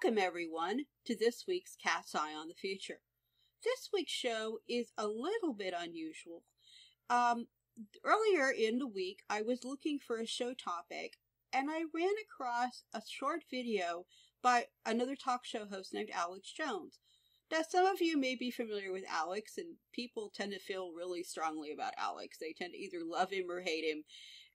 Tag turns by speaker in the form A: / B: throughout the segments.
A: Welcome, everyone, to this week's Cat's Eye on the Future. This week's show is a little bit unusual. Earlier in the week, I was looking for a show topic, and I ran across a short video by another talk show host named Alex Jones. Now, some of you may be familiar with Alex, and people tend to feel really strongly about Alex. They tend to either love him or hate him,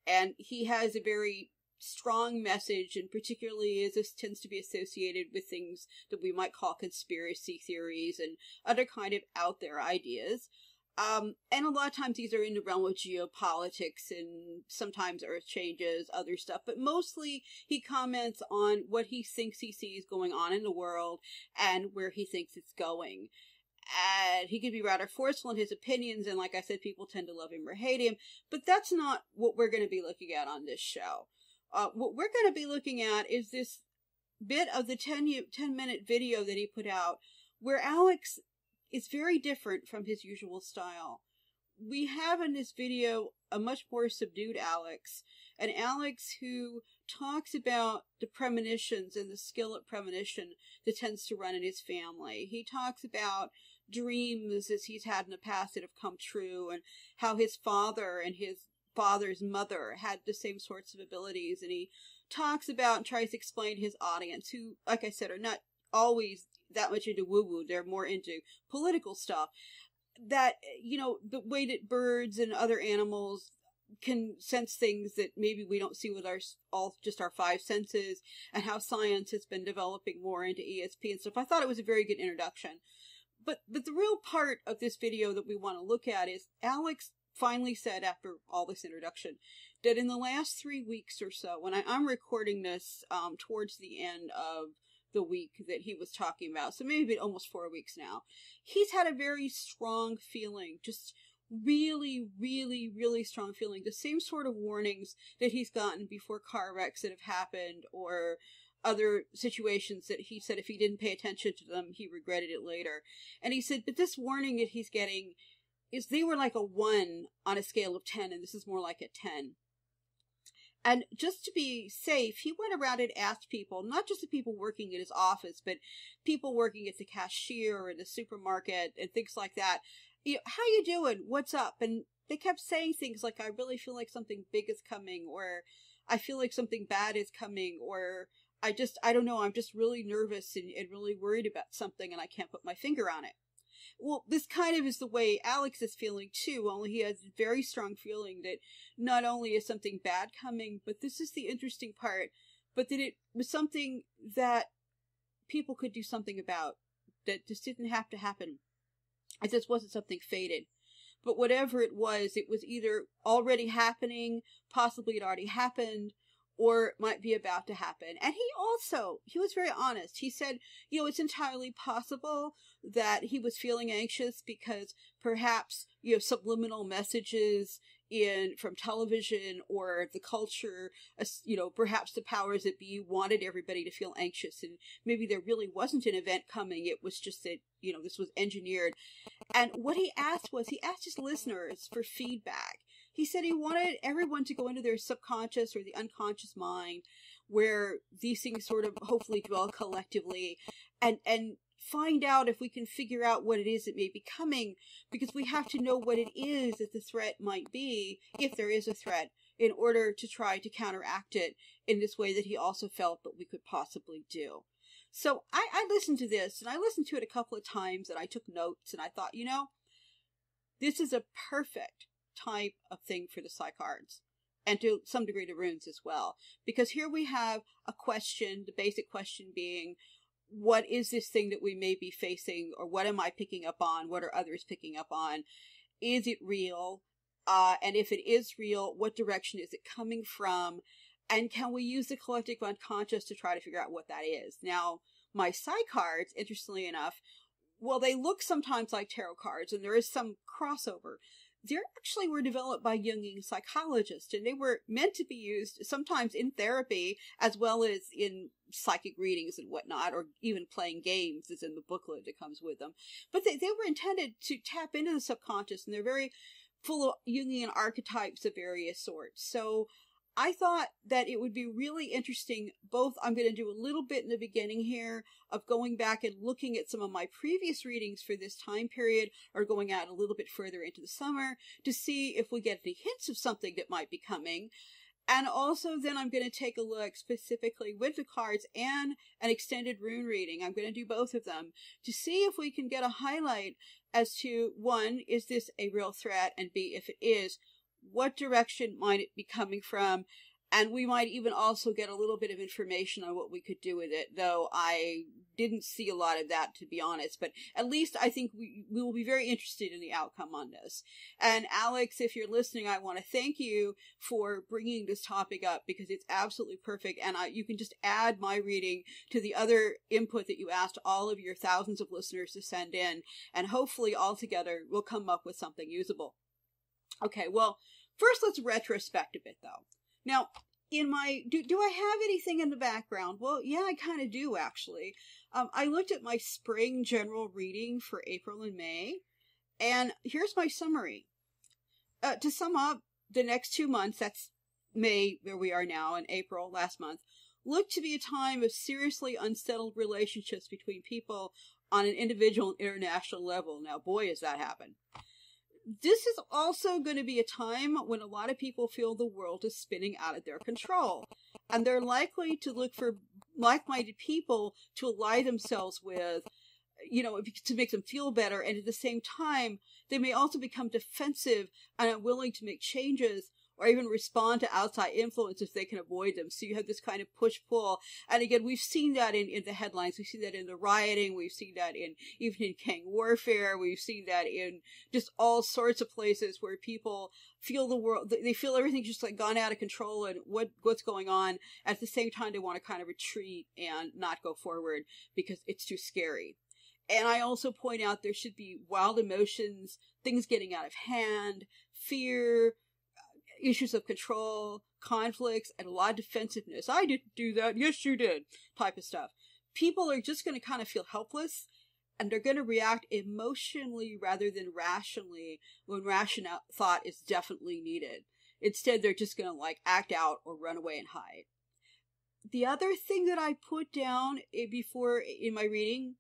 A: and he has a very strong message, and particularly as this tends to be associated with things that we might call conspiracy theories and other kind of out there ideas. And a lot of times these are in the realm of geopolitics and sometimes earth changes, other stuff, but mostly he comments on what he thinks he sees going on in the world and where he thinks it's going. And he can be rather forceful in his opinions, and like I said, people tend to love him or hate him, but that's not what we're going to be looking at on this show. What we're going to be looking at is this bit of the 10-minute video that he put out where Alex is very different from his usual style. We have in this video a much more subdued Alex, an Alex who talks about the premonitions and the skill at premonition that tends to run in his family. He talks about dreams as he's had in the past that have come true, and how his father and his father's mother had the same sorts of abilities, and he talks about and tries to explain to his audience, who, like I said, are not always that much into woo-woo, they're more into political stuff, that, you know, the way that birds and other animals can sense things that maybe we don't see with just our five senses, and how science has been developing more into ESP and stuff. I thought it was a very good introduction. But the real part of this video that we want to look at is Alex finally said, after all this introduction, that in the last 3 weeks or so, when I'm recording this towards the end of the week that he was talking about, so maybe almost 4 weeks now, he's had a very strong feeling, just really, really, really strong feeling. The same sort of warnings that he's gotten before car wrecks that have happened, or other situations that he said if he didn't pay attention to them, he regretted it later. And he said, but this warning that he's getting is they were like a 1 on a scale of 10, and this is more like a 10. And just to be safe, he went around and asked people, not just the people working at his office, but people working at the cashier or the supermarket and things like that. You know, how you doing? What's up? And they kept saying things like, I really feel like something big is coming, or I feel like something bad is coming, or I don't know, I'm just really nervous and really worried about something and I can't put my finger on it. Well, this kind of is the way Alex is feeling too, only he has a very strong feeling that not only is something bad coming, but this is the interesting part, but that it was something that people could do something about, that just didn't have to happen. It just wasn't something fated. But whatever it was either already happening, possibly it already happened, or it might be about to happen. And he was very honest. He said, you know, it's entirely possible that he was feeling anxious because perhaps, you know, subliminal messages from television or the culture, you know, perhaps the powers that be wanted everybody to feel anxious, and maybe there really wasn't an event coming. It was just that, you know, this was engineered. And what he asked his listeners for feedback. He said he wanted everyone to go into their subconscious or the unconscious mind, where these things sort of hopefully dwell collectively, and find out if we can figure out what it is that may be coming, because we have to know what it is that the threat might be, if there is a threat, in order to try to counteract it in this way that he also felt that we could possibly do. So I listened to this, and I listened to it a couple of times, and I took notes, and I thought, you know, this is a perfect type of thing for the psycards, and to some degree the runes as well, because here we have a question, the basic question being, what is this thing that we may be facing, or what am I picking up on, what are others picking up on, is it real, and if it is real, what direction is it coming from, and can we use the collective unconscious to try to figure out what that is? Now, my psycards, interestingly enough, well, they look sometimes like tarot cards, and there is some crossover. They actually were developed by Jungian psychologists, and they were meant to be used sometimes in therapy as well as in psychic readings and whatnot, or even playing games as in the booklet that comes with them. But they were intended to tap into the subconscious, and they're very full of Jungian archetypes of various sorts. So I thought that it would be really interesting. Both, I'm going to do a little bit in the beginning here of going back and looking at some of my previous readings for this time period, or going out a little bit further into the summer to see if we get any hints of something that might be coming. And also then I'm going to take a look specifically with the cards and an extended rune reading. I'm going to do both of them to see if we can get a highlight as to, one, is this a real threat? And B, if it is, what direction might it be coming from? And we might even also get a little bit of information on what we could do with it, though I didn't see a lot of that, to be honest. But at least I think we will be very interested in the outcome on this. And Alex, if you're listening, I want to thank you for bringing this topic up, because it's absolutely perfect. And you can just add my reading to the other input that you asked all of your thousands of listeners to send in. And hopefully all together we'll come up with something usable. Okay, well, first let's retrospect a bit, though. Now, in my, do I have anything in the background? Well, yeah, I kind of do, actually. I looked at my spring general reading for April and May, and here's my summary. To sum up, the next 2 months, that's May, where we are now, and April, last month, look to be a time of seriously unsettled relationships between people on an individual and international level. Now, boy, has that happened. This is also going to be a time when a lot of people feel the world is spinning out of their control, and they're likely to look for like-minded people to ally themselves with, you know, to make them feel better. And at the same time, they may also become defensive and unwilling to make changes or even respond to outside influences if they can avoid them. So you have this kind of push-pull. And again, we've seen that in the headlines. We've seen that in the rioting. We've seen that even in gang warfare. We've seen that in just all sorts of places where people feel the world, they feel everything's just like gone out of control and what's going on. At the same time, they want to kind of retreat and not go forward because it's too scary. And I also point out there should be wild emotions, things getting out of hand, fear, issues of control, conflicts, and a lot of defensiveness. I didn't do that. Yes, you did. Type of stuff. People are just going to kind of feel helpless, and they're going to react emotionally rather than rationally when rational thought is definitely needed. Instead, they're just going to like act out or run away and hide. The other thing that I put down before in my reading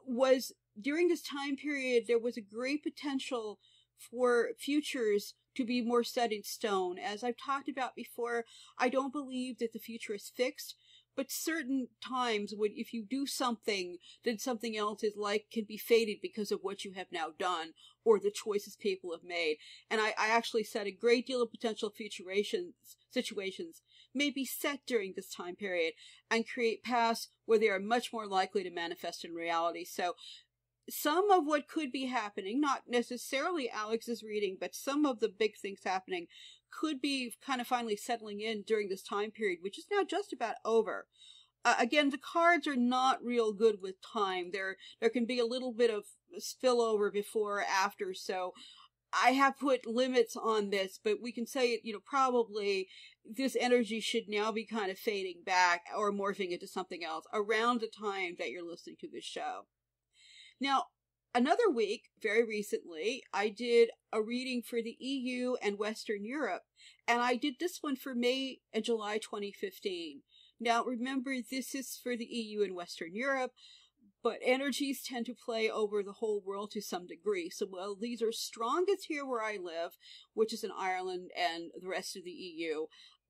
A: was during this time period, there was a great potential for futures to be more set in stone. As I've talked about before, I don't believe that the future is fixed, but certain times when if you do something, then something else can be fated because of what you have now done or the choices people have made. And I actually said a great deal of potential situations may be set during this time period and create paths where they are much more likely to manifest in reality. So some of what could be happening, not necessarily Alex's reading, but some of the big things happening could be kind of finally settling in during this time period, which is now just about over. Again, the cards are not real good with time. There can be a little bit of spillover before or after, so I have put limits on this, but we can say, probably this energy should now be kind of fading back or morphing into something else around the time that you're listening to this show. Now, another week, very recently, I did a reading for the EU and Western Europe, and I did this one for May and July 2015. Now, remember, this is for the EU and Western Europe, but energies tend to play over the whole world to some degree. So, while these are strongest here where I live, which is in Ireland and the rest of the EU,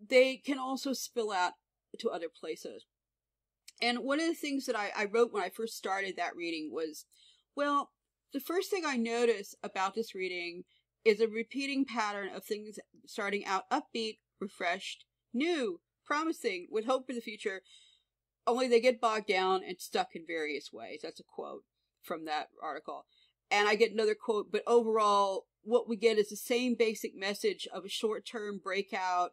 A: they can also spill out to other places. And one of the things that I wrote when I first started that reading was, well, the first thing I noticed about this reading is a repeating pattern of things starting out upbeat, refreshed, new, promising, with hope for the future, only they get bogged down and stuck in various ways. That's a quote from that article. And I get another quote, but overall, what we get is the same basic message of a short-term breakout,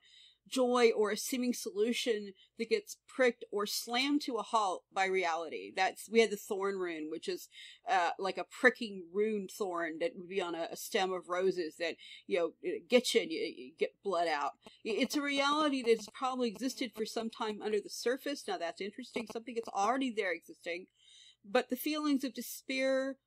A: joy, or a seeming solution that gets pricked or slammed to a halt by reality. We had the thorn rune, which is like a pricking rune thorn that would be on a stem of roses that, it gets you and you get blood out. It's a reality that has probably existed for some time under the surface. Now that's interesting, something that's already there existing. But the feelings of despair,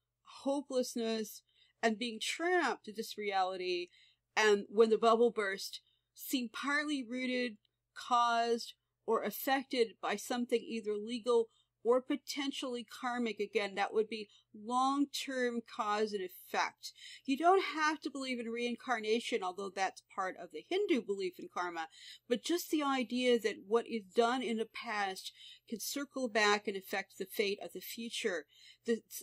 A: hopelessness, and being trapped to this reality, and when the bubble burst, seem partly rooted, caused, or affected by something either legal or potentially karmic. Again, that would be long-term cause and effect. You don't have to believe in reincarnation, although that's part of the Hindu belief in karma, but just the idea that what is done in the past can circle back and affect the fate of the future.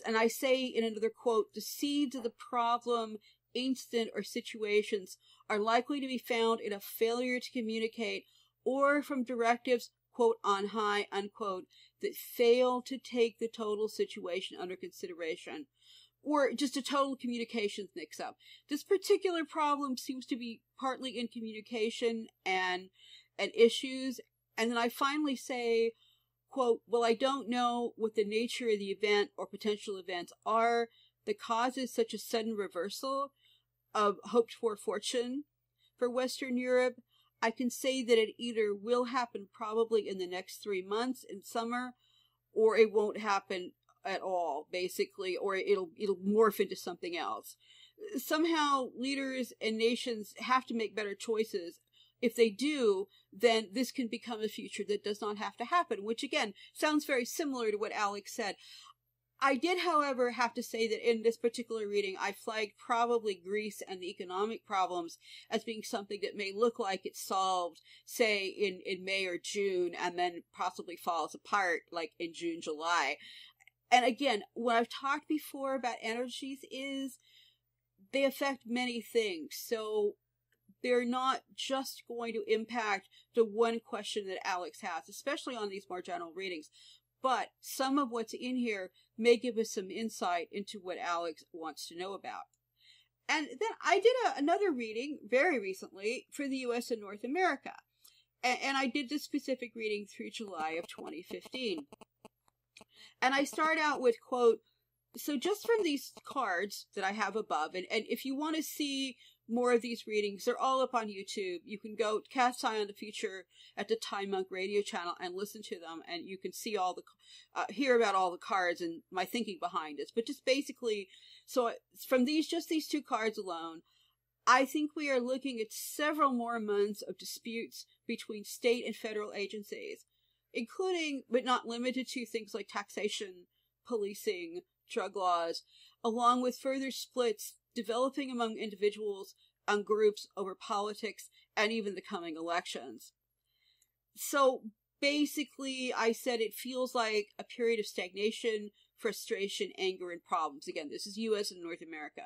A: And I say in another quote, the seeds of the problem, instant, or situations are likely to be found in a failure to communicate or from directives, quote, on high, unquote, that fail to take the total situation under consideration, or just a total communications mix-up. This particular problem seems to be partly in communication and issues. And then I finally say, quote, well, I don't know what the nature of the event or potential events are that causes such a sudden reversal of hoped-for fortune for Western Europe. I can say that it either will happen probably in the next 3 months in summer, or it won't happen at all, basically, or it'll morph into something else. Somehow leaders and nations have to make better choices. If they do, then this can become a future that does not have to happen, which again sounds very similar to what Alex said. I did, however, have to say that in this particular reading, I flagged probably Greece and the economic problems as being something that may look like it's solved, say, in May or June, and then possibly falls apart, like in June, July. And again, what I've talked before about energies is they affect many things. So they're not just going to impact the one question that Alex has, especially on these more general readings. But some of what's in here may give us some insight into what Alex wants to know about. And then I did another reading very recently for the U.S. and North America. And I did this specific reading through July of 2015. And I start out with, quote, so just from these cards that I have above, and if you want to see more of these readings, they're all up on YouTube. You can go cast eye on the future at the Time Monk radio channel and listen to them, and you can see all the, hear about all the cards and my thinking behind this. But just basically, so from just these two cards alone, I think we are looking at several more months of disputes between state and federal agencies, including, but not limited to, things like taxation, policing, drug laws, along with further splits developing among individuals and groups over politics and even the coming elections. So basically, I said it feels like a period of stagnation, frustration, anger, and problems. Again, this is U.S. and North America.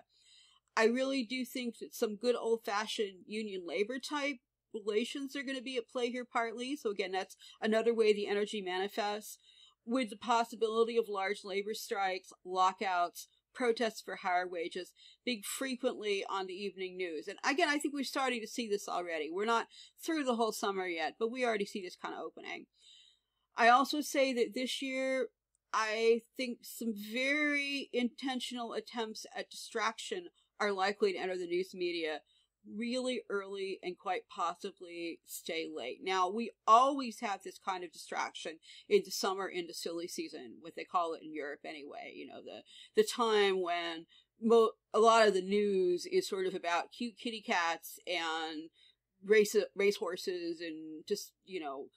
A: I really do think that some good old-fashioned union labor type relations are going to be at play here partly. So again, that's another way the energy manifests, with the possibility of large labor strikes, lockouts, protests for higher wages being frequently on the evening news. And again, I think we're starting to see this already. We're not through the whole summer yet, but we already see this kind of opening. I also say that this year, I think some very intentional attempts at distraction are likely to enter the news media really early and quite possibly stay late. Now, we always have this kind of distraction in the summer, into silly season, what they call it in Europe anyway. You know, the time when a lot of the news is sort of about cute kitty cats and race horses and just, you know,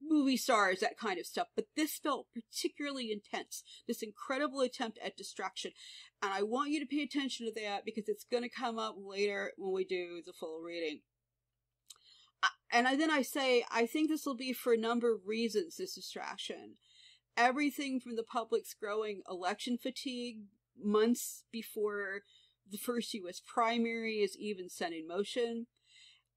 A: movie stars, that kind of stuff. But this felt particularly intense, this incredible attempt at distraction. And I want you to pay attention to that because it's going to come up later when we do the full reading. And then I say, I think this will be for a number of reasons, this distraction. Everything from the public's growing election fatigue months before the first U.S. primary is even set in motion.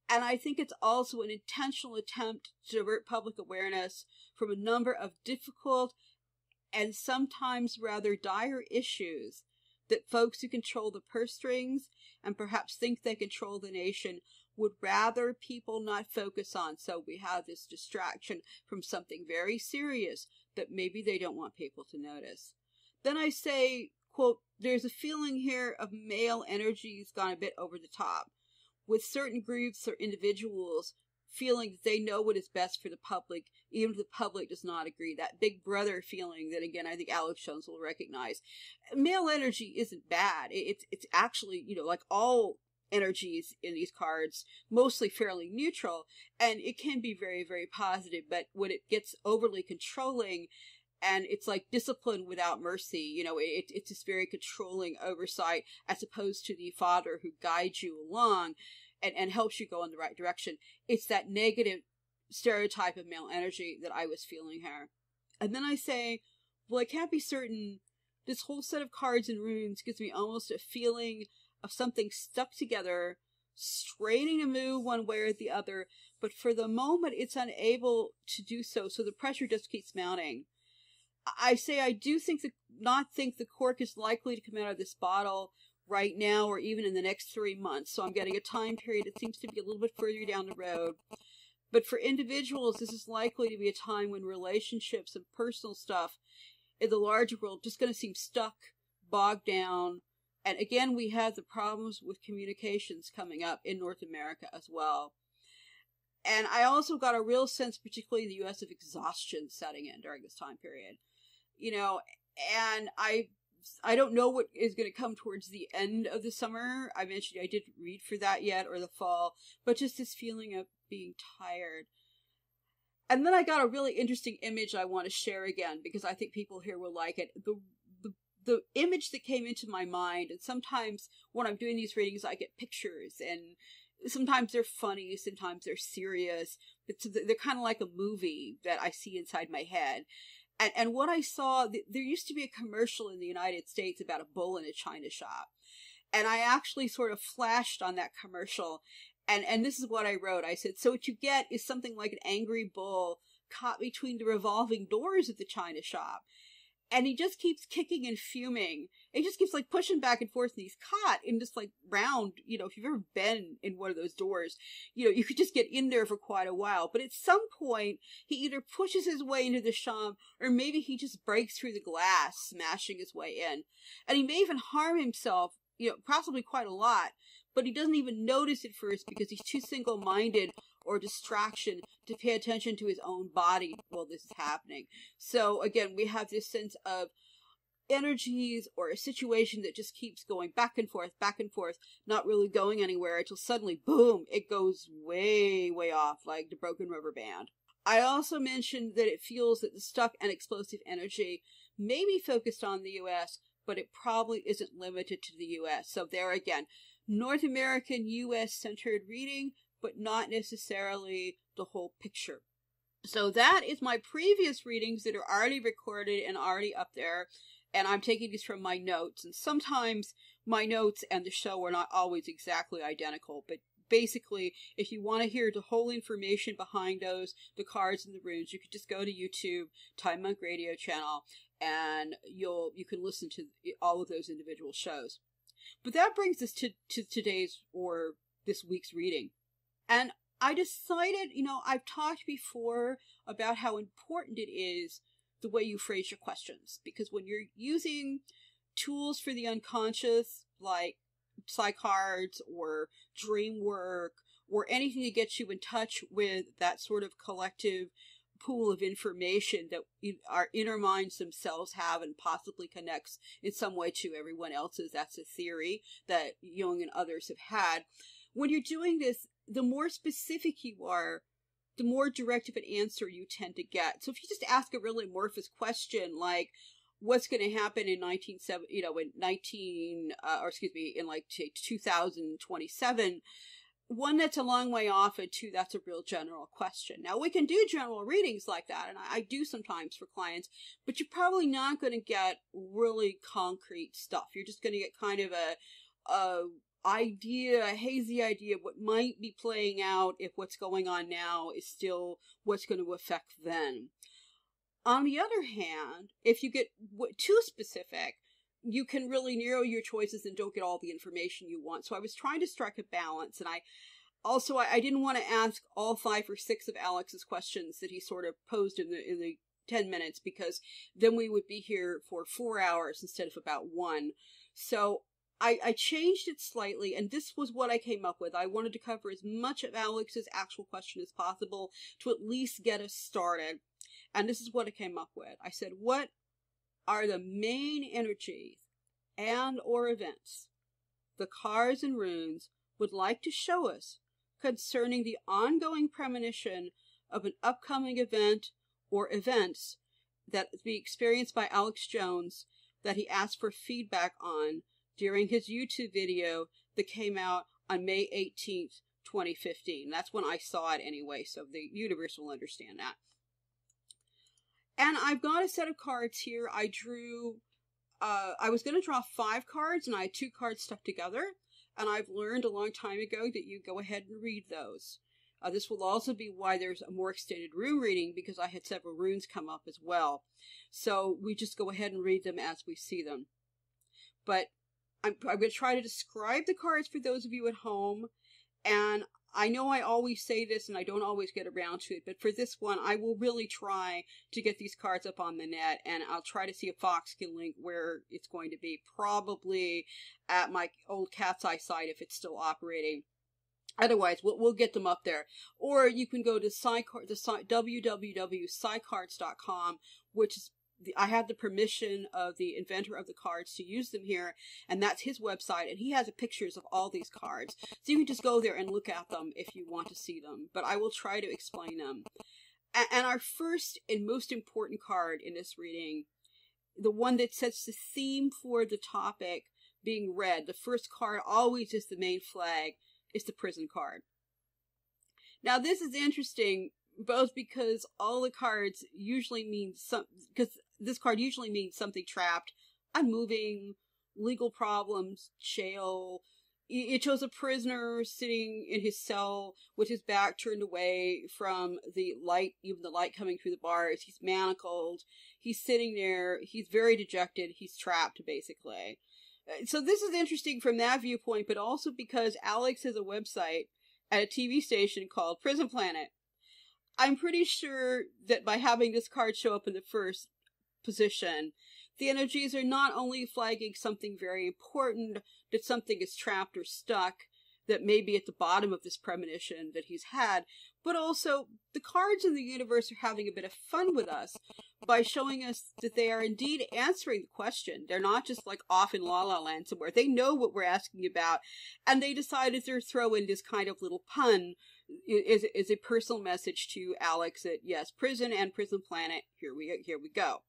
A: And I think it's also an intentional attempt to divert public awareness from a number of difficult and sometimes rather dire issues that folks who control the purse strings and perhaps think they control the nation would rather people not focus on. So we have this distraction from something very serious that maybe they don't want people to notice. Then I say, quote, there's a feeling here of male energies gone a bit over the top, with certain groups or individuals feeling that they know what is best for the public, even if the public does not agree. That big brother feeling that, again, I think Alex Jones will recognize. Male energy isn't bad. It's actually, you know, like all energies in these cards, mostly fairly neutral, and it can be very, very positive, but when it gets overly controlling, and it's like discipline without mercy, it's this very controlling oversight, as opposed to the father who guides you along and helps you go in the right direction. It's that negative stereotype of male energy that I was feeling here. And then I say, well, I can't be certain. This whole set of cards and runes gives me almost a feeling of something stuck together, straining to move one way or the other, but for the moment it's unable to do so, so the pressure just keeps mounting. I say I do not think the cork is likely to come out of this bottle right now or even in the next 3 months, so I'm getting a time period that seems to be a little bit further down the road. But for individuals, this is likely to be a time when relationships and personal stuff in the larger world just going to seem stuck, bogged down. And again, we have the problems with communications coming up in North America as well. And I also got a real sense, particularly in the U.S., of exhaustion setting in during this time period. And I don't know what is going to come towards the end of the summer. I mentioned I didn't read for that yet, or the fall, but just this feeling of being tired. And then I got a really interesting image I want to share again, because I think people here will like it. The image that came into my mind, and sometimes when I'm doing these readings, I get pictures, and sometimes they're funny, sometimes they're serious, but they're kind of like a movie that I see inside my head. And what I saw, there used to be a commercial in the United States about a bull in a china shop. And I actually sort of flashed on that commercial. And this is what I wrote. I said, so what you get is something like an angry bull caught between the revolving doors of the china shop. And he just keeps kicking and fuming. He just keeps like pushing back and forth, and he's caught in just like round, if you've ever been in one of those doors, you could just get in there for quite a while. But at some point, he either pushes his way into the shop, or maybe he just breaks through the glass, smashing his way in. And he may even harm himself, possibly quite a lot, but he doesn't even notice it first because he's too single-minded or distraction to pay attention to his own body while this is happening. So again, we have this sense of energies or a situation that just keeps going back and forth, not really going anywhere until suddenly, boom, it goes way, way off like the broken rubber band. I also mentioned that it feels that the stuck and explosive energy may be focused on the U.S., but it probably isn't limited to the U.S. So there again, North American, U.S.-centered reading, but not necessarily the whole picture. So that is my previous readings that are already recorded and already up there, and I'm taking these from my notes. And sometimes my notes and the show are not always exactly identical, but basically, if you want to hear the whole information behind those, the cards and the runes, you could just go to YouTube, Time Monk Radio channel, and you can listen to all of those individual shows. But that brings us to today's or this week's reading. And I decided, I've talked before about how important it is the way you phrase your questions. Because when you're using tools for the unconscious, like psy cards or dream work, or anything to get you in touch with that sort of collective pool of information that our inner minds themselves have and possibly connects in some way to everyone else's. That's a theory that Jung and others have had. When you're doing this, the more specific you are, the more direct of an answer you tend to get. So if you just ask a really amorphous question like, what's going to happen in 2027, one, that's a long way off, and two, that's a real general question. Now, we can do general readings like that, and I do sometimes for clients, but you're probably not going to get really concrete stuff. You're just going to get kind of a hazy idea of what might be playing out if what's going on now is still what's going to affect then. On the other hand, if you get too specific, you can really narrow your choices and don't get all the information you want. So I was trying to strike a balance, and I didn't want to ask all 5 or 6 of Alex's questions that he sort of posed in the 10 minutes, because then we would be here for 4 hours instead of about 1. So I changed it slightly, and this was what I came up with. I wanted to cover as much of Alex's actual question as possible to at least get us started. And this is what I came up with. I said, what are the main energies and or events the cards and runes would like to show us concerning the ongoing premonition of an upcoming event or events that be experienced by Alex Jones that he asked for feedback on during his YouTube video that came out on May 18th, 2015. That's when I saw it anyway, so the universe will understand that. And I've got a set of cards here. I drew, I was going to draw 5 cards, and I had 2 cards stuck together. And I've learned a long time ago that you go ahead and read those. This will also be why there's a more extended rune reading, because I had several runes come up as well. So we just go ahead and read them as we see them. But I'm going to try to describe the cards for those of you at home. And I know I always say this and I don't always get around to it, but for this one, I will really try to get these cards up on the net, and I'll try to see if Fox can link where it's going to be, probably at my old Cat's Eye site if it's still operating. Otherwise, we'll get them up there. Or you can go to www.psycards.com, which is, I have the permission of the inventor of the cards to use them here, and that's his website, and he has pictures of all these cards. So you can just go there and look at them if you want to see them, but I will try to explain them. And our first and most important card in this reading, the one that sets the theme for the topic being read, the first card always is the main flag, is the prison card. Now this is interesting, both because all the cards usually mean because this card usually means something trapped, unmoving, legal problems, jail. It shows a prisoner sitting in his cell with his back turned away from the light, even the light coming through the bars. He's manacled. He's sitting there. He's very dejected. He's trapped, basically. So this is interesting from that viewpoint, but also because Alex has a website at a TV station called Prison Planet. I'm pretty sure that by having this card show up in the first position, the energies are not only flagging something very important, that something is trapped or stuck, that may be at the bottom of this premonition that he's had, but also the cards in the universe are having a bit of fun with us by showing us that they are indeed answering the question. They're not just like off in La La Land somewhere. They know what we're asking about, and they decided to throw in this kind of little pun is a personal message to Alex that yes, prison and Prison Planet, here we go.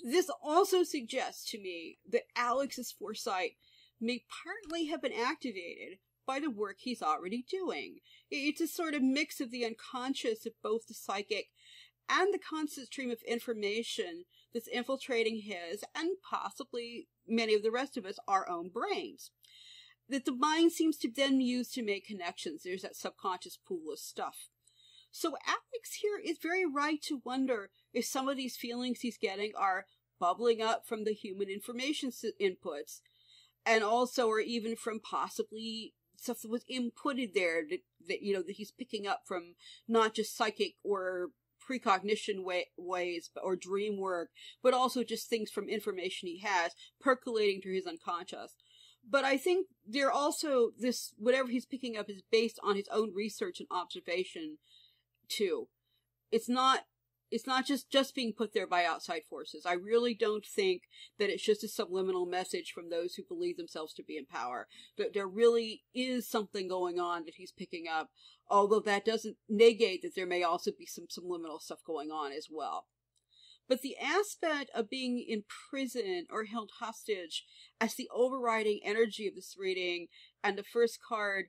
A: This also suggests to me that Alex's foresight may partly have been activated by the work he's already doing. It's a sort of mix of the unconscious of both the psychic and the constant stream of information that's infiltrating his and possibly many of the rest of us, our own brains, that the mind seems to then use to make connections. There's that subconscious pool of stuff. So Alex here is very right to wonder if some of these feelings he's getting are bubbling up from the human information inputs, and also or even from possibly stuff that was inputted there that he's picking up from not just psychic or precognition ways or dream work, but also just things from information he has percolating through his unconscious. But I think there also this, whatever he's picking up is based on his own research and observation too. It's not just being put there by outside forces. I really don't think that it's just a subliminal message from those who believe themselves to be in power. But there really is something going on that he's picking up, although that doesn't negate that there may also be some subliminal stuff going on as well. But the aspect of being in prison or held hostage as the overriding energy of this reading and the first card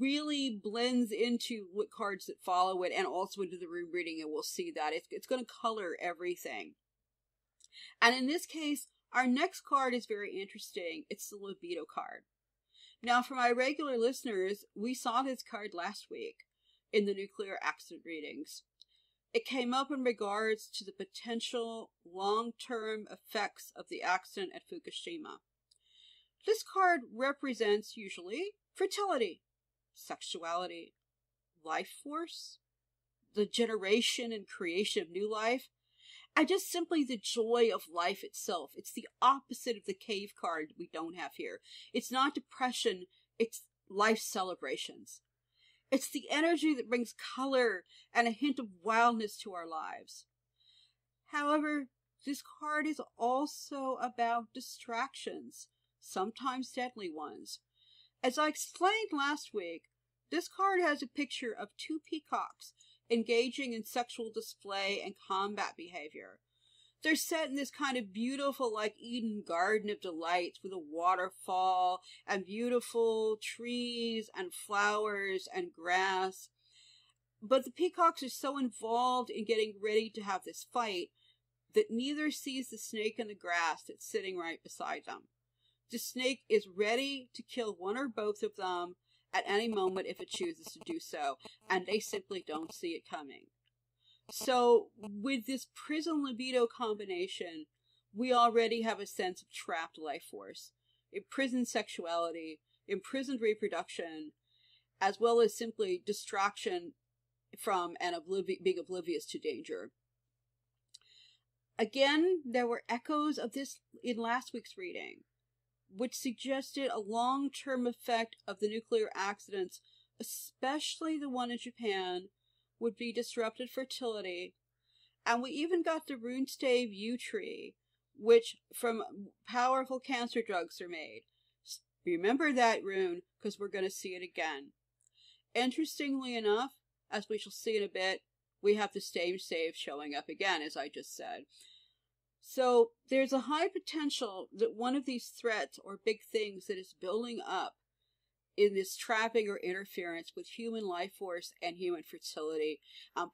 A: really blends into what cards that follow it and also into the room reading, and we'll see that. It's going to color everything. And in this case, our next card is very interesting. It's the libido card. Now, for my regular listeners, we saw this card last week in the nuclear accident readings. It came up in regards to the potential long-term effects of the accident at Fukushima. This card represents usually fertility, sexuality, life force, the generation and creation of new life, and just simply the joy of life itself. It's the opposite of the cave card we don't have here. It's not depression, it's life celebrations. It's the energy that brings color and a hint of wildness to our lives. However, this card is also about distractions, sometimes deadly ones. As I explained last week, this card has a picture of two peacocks engaging in sexual display and combat behavior. They're set in this kind of beautiful, like Eden garden of delights with a waterfall and beautiful trees and flowers and grass. But the peacocks are so involved in getting ready to have this fight that neither sees the snake in the grass that's sitting right beside them. The snake is ready to kill one or both of them at any moment if it chooses to do so, and they simply don't see it coming. So, with this prison-libido combination, we already have a sense of trapped life force, imprisoned sexuality, imprisoned reproduction, as well as simply distraction from and being oblivious to danger. Again, there were echoes of this in last week's reading, which suggested a long-term effect of the nuclear accidents, especially the one in Japan, would be disrupted fertility. And we even got the runestave yew tree, which from powerful cancer drugs are made. Remember that rune, because we're going to see it again. Interestingly enough, as we shall see in a bit, we have the same save showing up again, as I just said. So there's a high potential that one of these threats or big things that is building up in this trapping or interference with human life force and human fertility,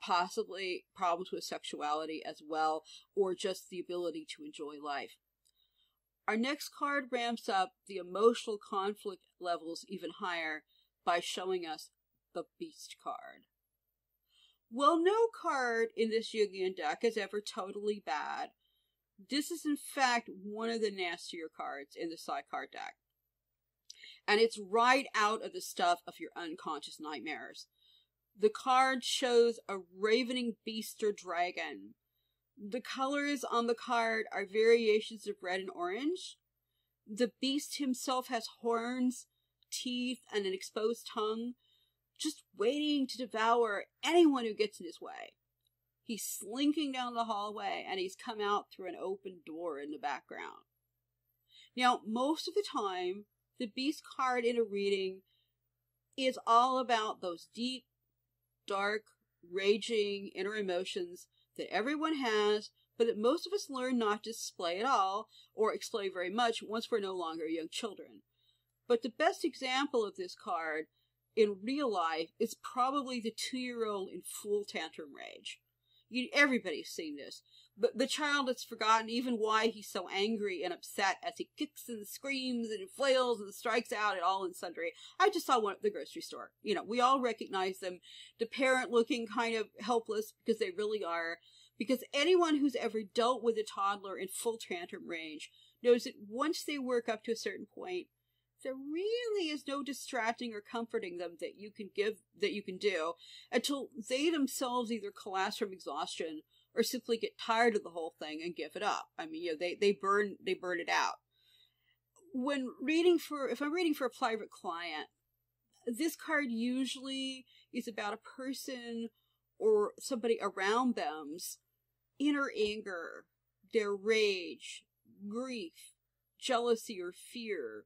A: possibly problems with sexuality as well, or just the ability to enjoy life. Our next card ramps up the emotional conflict levels even higher by showing us the Beast card. Well, no card in this Jungian deck is ever totally bad. This is in fact one of the nastier cards in the Psy-Card deck. And it's right out of the stuff of your unconscious nightmares. The card shows a ravening beast or dragon. The colors on the card are variations of red and orange. The beast himself has horns, teeth, and an exposed tongue, just waiting to devour anyone who gets in his way. He's slinking down the hallway, and he's come out through an open door in the background. Now, most of the time, the Beast card in a reading is all about those deep, dark, raging inner emotions that everyone has, but that most of us learn not to display at all, or display very much once we're no longer young children. But the best example of this card in real life is probably the 2-year-old in full tantrum rage. Everybody's seen this. But the child has forgotten even why he's so angry and upset as he kicks and screams and flails and strikes out at all and sundry. I just saw one at the grocery store. We all recognize them. The parent looking kind of helpless, because they really are. Because anyone who's ever dealt with a toddler in full tantrum range knows that once they work up to a certain point, there really is no distracting or comforting them that you can do until they themselves either collapse from exhaustion or simply get tired of the whole thing and give it up. I mean, they burn it out. If I'm reading for a private client, this card usually is about a person or somebody around them's inner anger, their rage, grief, jealousy, or fear.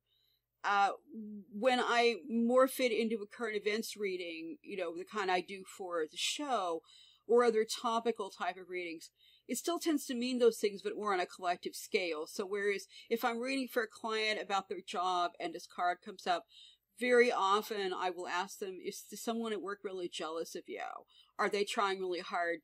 A: When I morph it into a current events reading, the kind I do for the show, or other topical type of readings, it still tends to mean those things, but more on a collective scale. So whereas if I'm reading for a client about their job and this card comes up, very often I will ask them, is someone at work really jealous of you? Are they trying really hard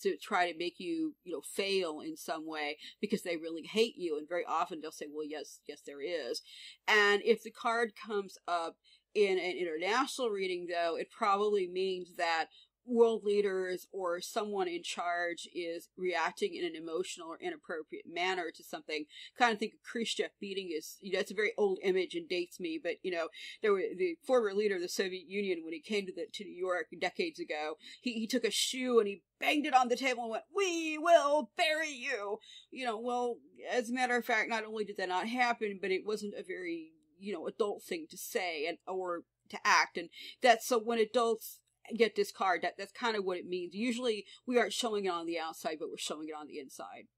A: to try to make you, fail in some way because they really hate you? And very often they'll say, well, yes, there is. And if the card comes up in an international reading, though, it probably means that world leaders or someone in charge is reacting in an emotional or inappropriate manner to something. Kind of think of Khrushchev beating his, it's a very old image and dates me, but, there was the former leader of the Soviet Union, when he came to New York decades ago, he took a shoe and he banged it on the table and went, "We will bury you." Well, as a matter of fact, not only did that not happen, but it wasn't a very, adult thing to say or to act. And that's, so when adults get this card, that's kind of what it means. Usually we aren't showing it on the outside, but we're showing it on the inside.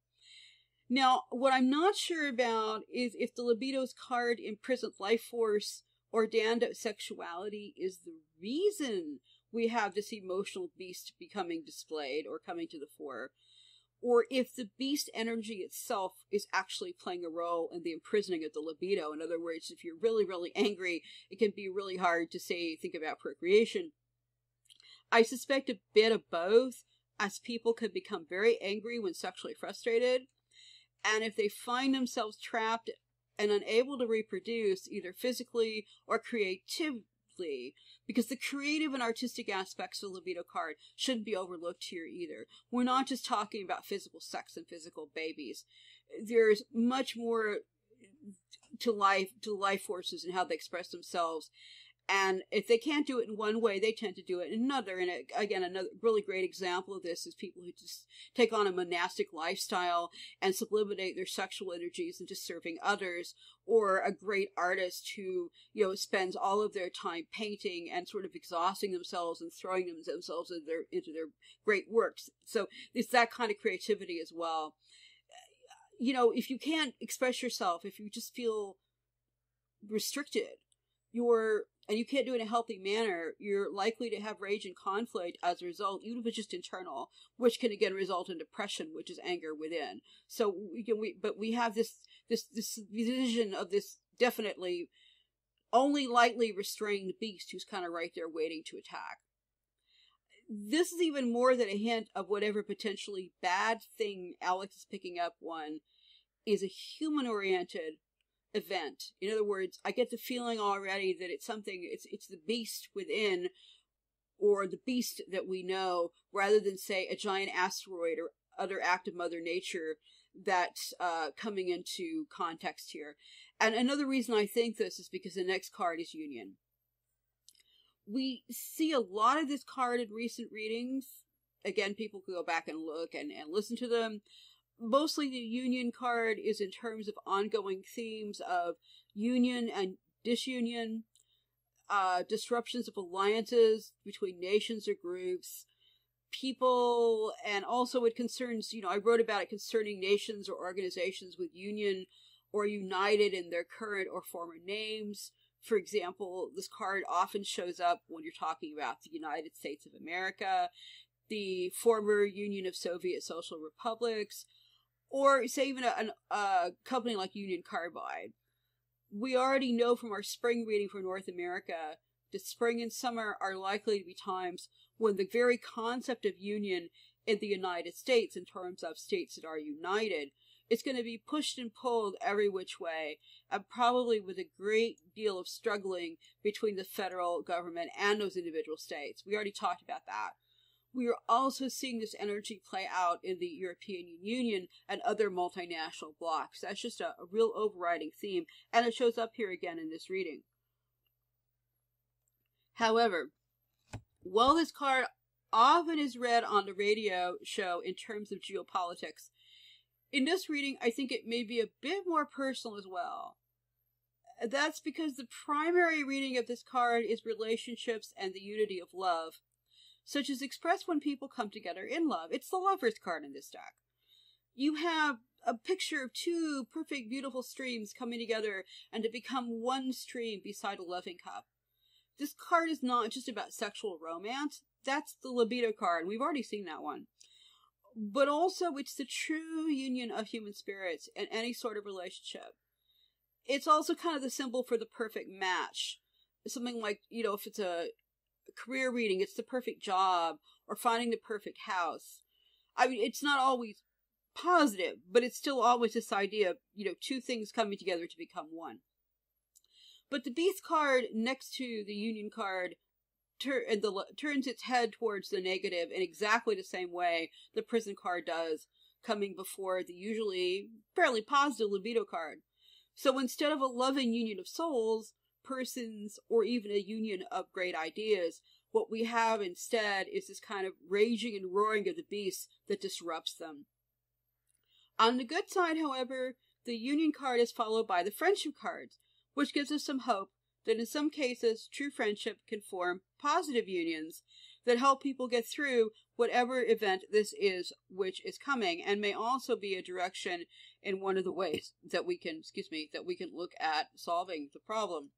A: Now, what I'm not sure about is if the libido's card imprisoned life force ordained sexuality is the reason we have this emotional beast becoming displayed or coming to the fore, or if the beast energy itself is actually playing a role in the imprisoning of the libido. In other words, if you're really, really angry, it can be really hard to think about procreation. I suspect a bit of both, as people can become very angry when sexually frustrated, and if they find themselves trapped and unable to reproduce, either physically or creatively, because the creative and artistic aspects of the libido card shouldn't be overlooked here either. We're not just talking about physical sex and physical babies. There's much more to life forces and how they express themselves. And if they can't do it in one way, they tend to do it in another. And again, another really great example of this is people who just take on a monastic lifestyle and sublimate their sexual energies into serving others, or a great artist who, spends all of their time painting and sort of exhausting themselves and throwing themselves into their great works. So it's that kind of creativity as well. If you can't express yourself, if you just feel restricted, and you can't do it in a healthy manner, you're likely to have rage and conflict as a result, even if it's just internal, which can again result in depression, which is anger within. So we have this vision of this definitely only lightly restrained beast who's kind of right there waiting to attack. This is even more than a hint of whatever potentially bad thing Alex is picking up on is a human-oriented event. In other words, I get the feeling already that it's the beast within, or the beast that we know, rather than, say, a giant asteroid or other act of Mother Nature that's coming into context here. And another reason I think this is because the next card is Union. We see a lot of this card in recent readings. Again, people can go back and look and listen to them. Mostly the Union card is in terms of ongoing themes of union and disunion, disruptions of alliances between nations or groups, people, and also it concerns, I wrote about it concerning nations or organizations with union or united in their current or former names. For example, this card often shows up when you're talking about the United States of America, the former Union of Soviet Social Republics, or say even a company like Union Carbide. We already know from our spring reading for North America that spring and summer are likely to be times when the very concept of union in the United States, in terms of states that are united, is going to be pushed and pulled every which way, and probably with a great deal of struggling between the federal government and those individual states. We already talked about that. We are also seeing this energy play out in the European Union and other multinational blocs. That's just a real overriding theme, and it shows up here again in this reading. However, while this card often is read on the radio show in terms of geopolitics, in this reading, I think it may be a bit more personal as well. That's because the primary reading of this card is relationships and the unity of love, such as expressed when people come together in love. It's the Lover's card in this deck. You have a picture of two perfect, beautiful streams coming together and to become one stream beside a loving cup. This card is not just about sexual romance. That's the libido card, and we've already seen that one. But also, it's the true union of human spirits in any sort of relationship. It's also kind of the symbol for the perfect match. Something like, if it's a career reading, it's the perfect job, or finding the perfect house. I mean, it's not always positive, but it's still always this idea of, two things coming together to become one. But the Beast card next to the Union card turns its head towards the negative in exactly the same way the Prison card does, coming before the usually fairly positive libido card. So instead of a loving union of souls, persons, or even a union of great ideas, what we have instead is this kind of raging and roaring of the beast that disrupts them. On the good side, however, the Union card is followed by the Friendship cards, which gives us some hope that in some cases, true friendship can form positive unions that help people get through whatever event this is which is coming, and may also be a direction in one of the ways that we can look at solving the problem.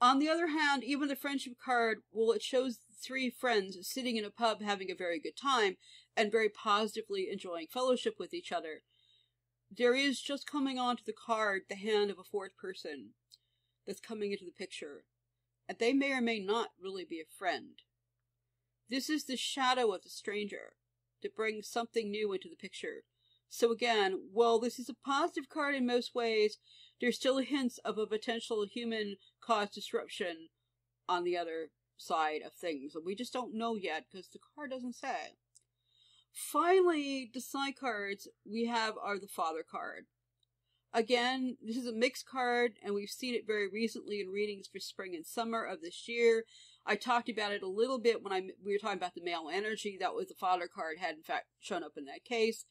A: On the other hand, even the friendship card, well, it shows three friends sitting in a pub having a very good time and very positively enjoying fellowship with each other. There is just coming onto the card the hand of a fourth person that's coming into the picture, and they may or may not really be a friend. This is the shadow of the stranger that brings something new into the picture. So again, while this is a positive card in most ways, there's still hints of a potential human-caused disruption on the other side of things. And we just don't know yet because the card doesn't say. Finally, the side cards we have are the Father card. Again, this is a mixed card, and we've seen it very recently in readings for spring and summer of this year. I talked about it a little bit when we were talking about the male energy. That was the Father card had in fact shown up in that case.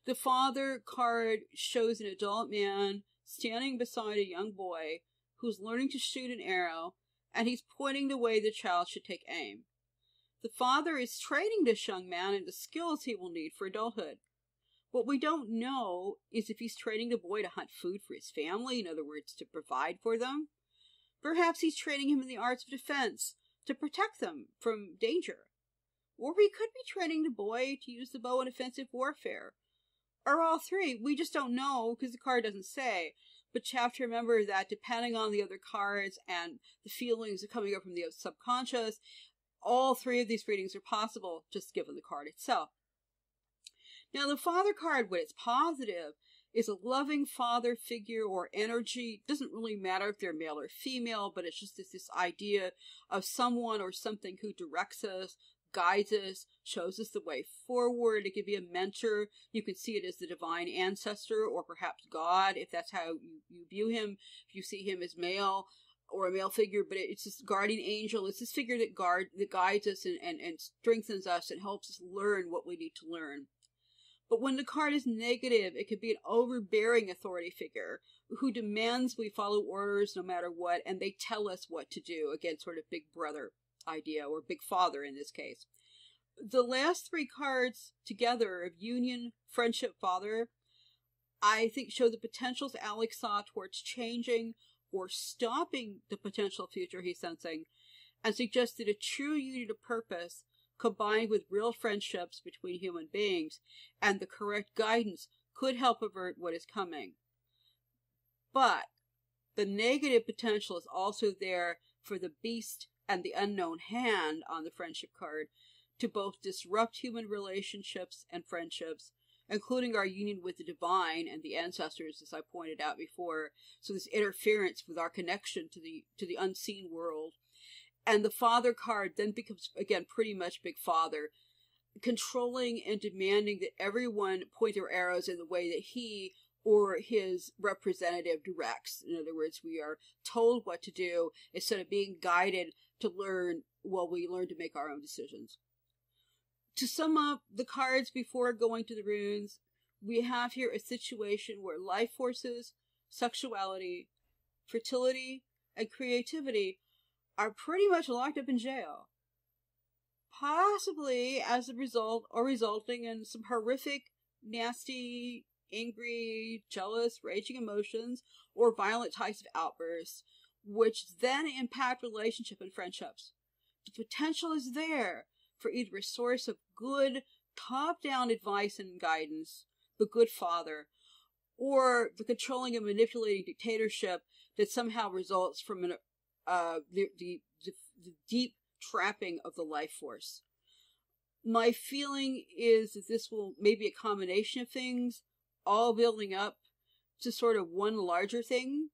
A: The Father card shows an adult man standing beside a young boy who's learning to shoot an arrow, and he's pointing the way the child should take aim. The father is training this young man in the skills he will need for adulthood. What we don't know is if he's training the boy to hunt food for his family, in other words, to provide for them. Perhaps he's training him in the arts of defense, to protect them from danger. Or he could be training the boy to use the bow in offensive warfare. Or all three. We just don't know because the card doesn't say. But you have to remember that depending on the other cards and the feelings that are coming up from the subconscious, all three of these readings are possible just given the card itself. Now the Father card, when it's positive, is a loving father figure or energy. It doesn't really matter if they're male or female, but it's just this idea of someone or something who directs us, guides us, shows us the way forward. It could be a mentor. You can see it as the divine ancestor or perhaps God, if that's how you view him. If you see him as male or a male figure, but it's this guardian angel. It's this figure that guides us and strengthens us and helps us learn what we need to learn. But when the card is negative, it could be an overbearing authority figure who demands we follow orders no matter what, and they tell us what to do. Again, sort of big brother idea, or big father in this case. The last three cards together of union, friendship, father, I think show the potentials Alex saw towards changing or stopping the potential future he's sensing, and suggested a true union of purpose combined with real friendships between human beings and the correct guidance could help avert what is coming. But the negative potential is also there for the beast and the unknown hand on the friendship card to both disrupt human relationships and friendships, including our union with the divine and the ancestors, as I pointed out before. So this interference with our connection to the unseen world. And the Father card then becomes, again, pretty much Big Father, controlling and demanding that everyone point their arrows in the way that he or his representative directs. In other words, we are told what to do instead of being guided to learn, well, we learn to make our own decisions. To sum up the cards before going to the runes, we have here a situation where life forces, sexuality, fertility, and creativity are pretty much locked up in jail. Possibly as a result or resulting in some horrific, nasty, angry, jealous, raging emotions or violent types of outbursts, which then impact relationship and friendships. The potential is there for either a source of good, top-down advice and guidance, the good father, or the controlling and manipulating dictatorship that somehow results from the deep trapping of the life force. My feeling is that this will maybe a combination of things, all building up to sort of one larger thing,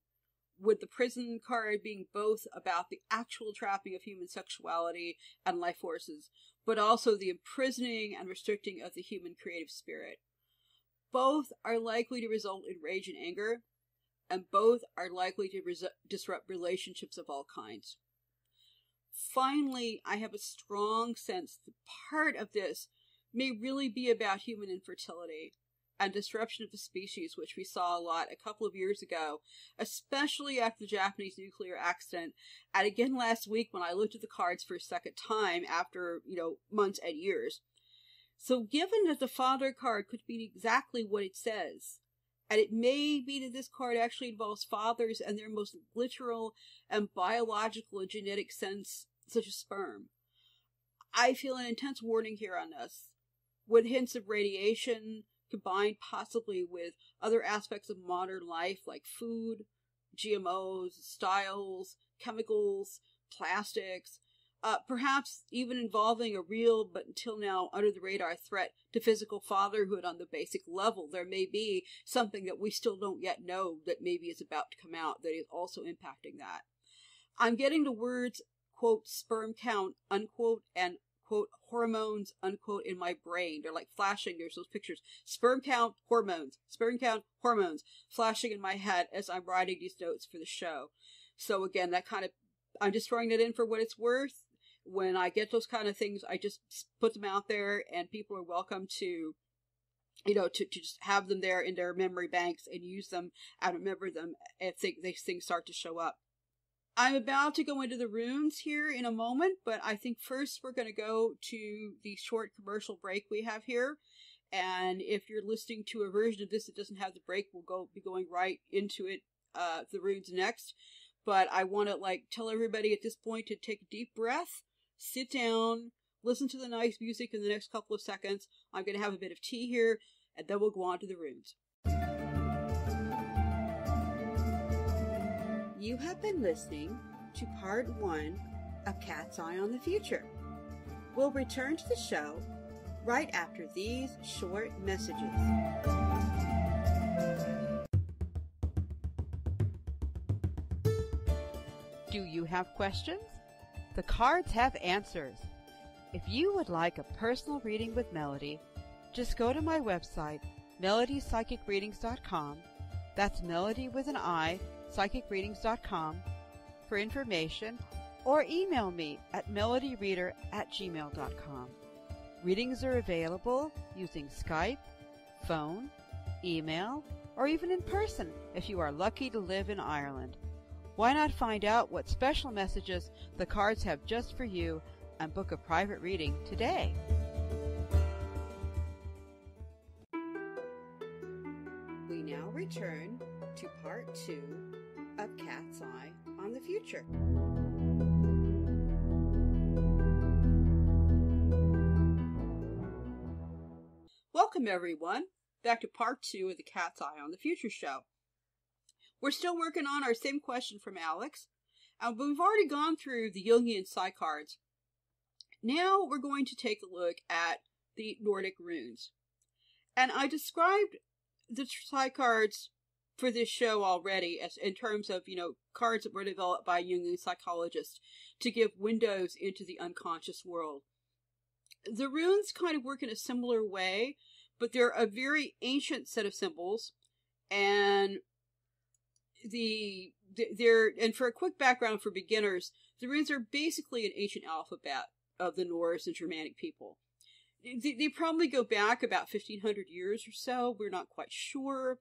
A: with the prison card being both about the actual trapping of human sexuality and life forces, but also the imprisoning and restricting of the human creative spirit. Both are likely to result in rage and anger, and both are likely to disrupt relationships of all kinds. Finally, I have a strong sense that part of this may really be about human infertility and disruption of the species, which we saw a lot a couple of years ago, especially after the Japanese nuclear accident, and again last week when I looked at the cards for a second time after, months and years. So given that the Father card could be exactly what it says, And it may be that this card actually involves fathers and their most literal and biological and genetic sense, such as sperm. I feel an intense warning here on this, with hints of radiation combined possibly with other aspects of modern life like food, GMOs, styles, chemicals, plastics, perhaps even involving a real but until now under the radar threat to physical fatherhood on the basic level. There may be something that we still don't yet know that maybe is about to come out that is also impacting that. I'm getting the words, quote, sperm count, unquote, and quote, hormones, unquote, in my brain. They're like flashing. There's those pictures. Sperm count, hormones. Sperm count, hormones. Flashing in my head as I'm writing these notes for the show. So again, that kind of, I'm just throwing that in for what it's worth. When I get those kind of things, I just put them out there, and people are welcome to, to just have them there in their memory banks and use them and remember them if these things start to show up. I'm about to go into the runes here in a moment, but I think first we're going to go to the short commercial break we have here. And if you're listening to a version of this that doesn't have the break, we'll be going right into it, the runes next. But I want to tell everybody at this point to take a deep breath, sit down, listen to the nice music in the next couple of seconds. I'm going to have a bit of tea here, and then we'll go on to the runes. You have been listening to part 1 of Cat's Eye on the Future. We'll return to the show right after these short messages. Do you have questions? The cards have answers. If you would like a personal reading with Melody, just go to my website, melodipsychicreadings.com. That's Melody with an I, psychicreadings.com for information, or email me at melodyreader@gmail.com. Readings are available using Skype, phone, email, or even in person if you are lucky to live in Ireland. Why not find out what special messages the cards have just for you and book a private reading today? We now return to part 2 of Cat's Eye on the Future. Welcome everyone back to part 2 of the Cat's Eye on the Future show. We're still working on our same question from Alex, but we've already gone through the Jungian psi cards. Now we're going to take a look at the Nordic runes. And I described the psi cards for this show already as in terms of, cards that were developed by Jungian psychologists to give windows into the unconscious world. The runes kind of work in a similar way, but they're a very ancient set of symbols, and and for a quick background for beginners, the runes are basically an ancient alphabet of the Norse and Germanic people. They probably go back about 1,500 years or so. We're not quite sure.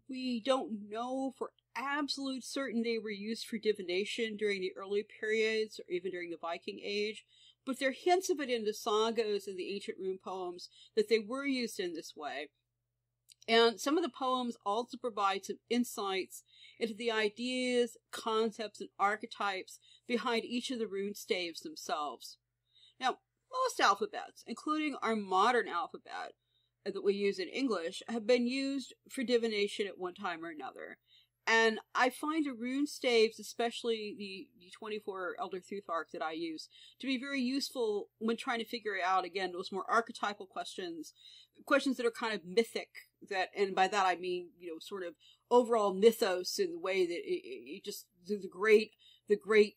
A: We don't know for absolute certain they were used for divination during the early periods or even during the Viking Age, but there are hints of it in the sagas and the ancient rune poems that they were used in this way. And some of the poems also provide some insights into the ideas, concepts, and archetypes behind each of the rune staves themselves. Now, most alphabets, including our modern alphabet that we use in English, have been used for divination at one time or another. And I find the rune staves, especially the 24 Elder Thuthark that I use, to be very useful when trying to figure out, again, those more archetypal questions that are kind of mythic, and by that I mean, sort of overall mythos in the way that it just, the great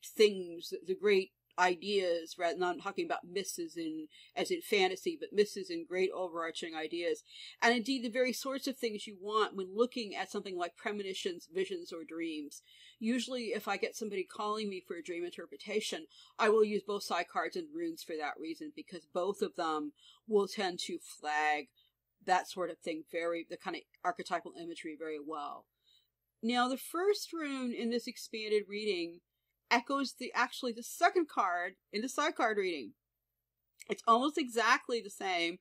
A: things, the great ideas, rather than not talking about myths as in fantasy, but myths as in great overarching ideas. And indeed, the very sorts of things you want when looking at something like premonitions, visions, or dreams. Usually, if I get somebody calling me for a dream interpretation, I will use both psi cards and runes for that reason, because both of them will tend to flag that sort of thing, the kind of archetypal imagery very well. Now, the first rune in this expanded reading echoes the second card in the psi card reading. It's almost exactly the same,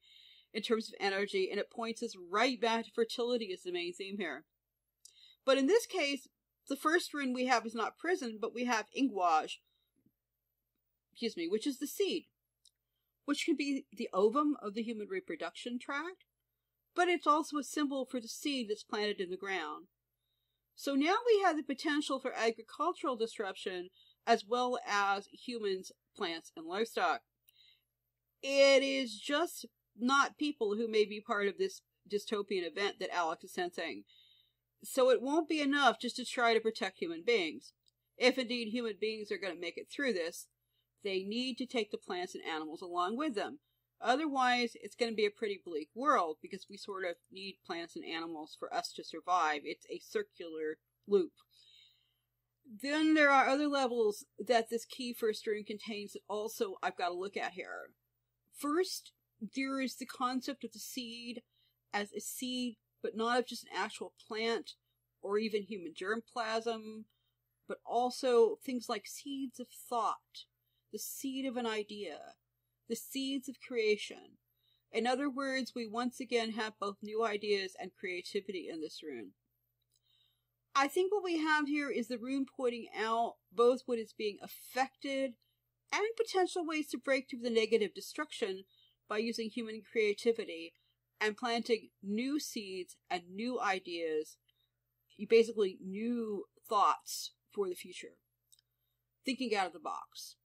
A: in terms of energy, and it points us right back to fertility as the main theme here. But in this case, the first rune we have is not prison, but we have ingwaj, which is the seed, which can be the ovum of the human reproduction tract, but it's also a symbol for the seed that's planted in the ground. So now we have the potential for agricultural disruption as well as humans, plants, and livestock. It is just not people who may be part of this dystopian event that Alex is sensing. So it won't be enough just to try to protect human beings. If indeed human beings are going to make it through this, they need to take the plants and animals along with them. Otherwise, it's going to be a pretty bleak world because we sort of need plants and animals for us to survive. It's a circular loop. Then there are other levels that this key first rune contains that also I've got to look at here. First, there is the concept of the seed as a seed, but not of just an actual plant or even human germplasm, but also things like seeds of thought, the seed of an idea, the seeds of creation. In other words, we once again have both new ideas and creativity in this rune. I think what we have here is the rune pointing out both what is being affected and potential ways to break through the negative destruction by using human creativity and planting new seeds and new ideas, basically new thoughts for the future. Thinking out of the box.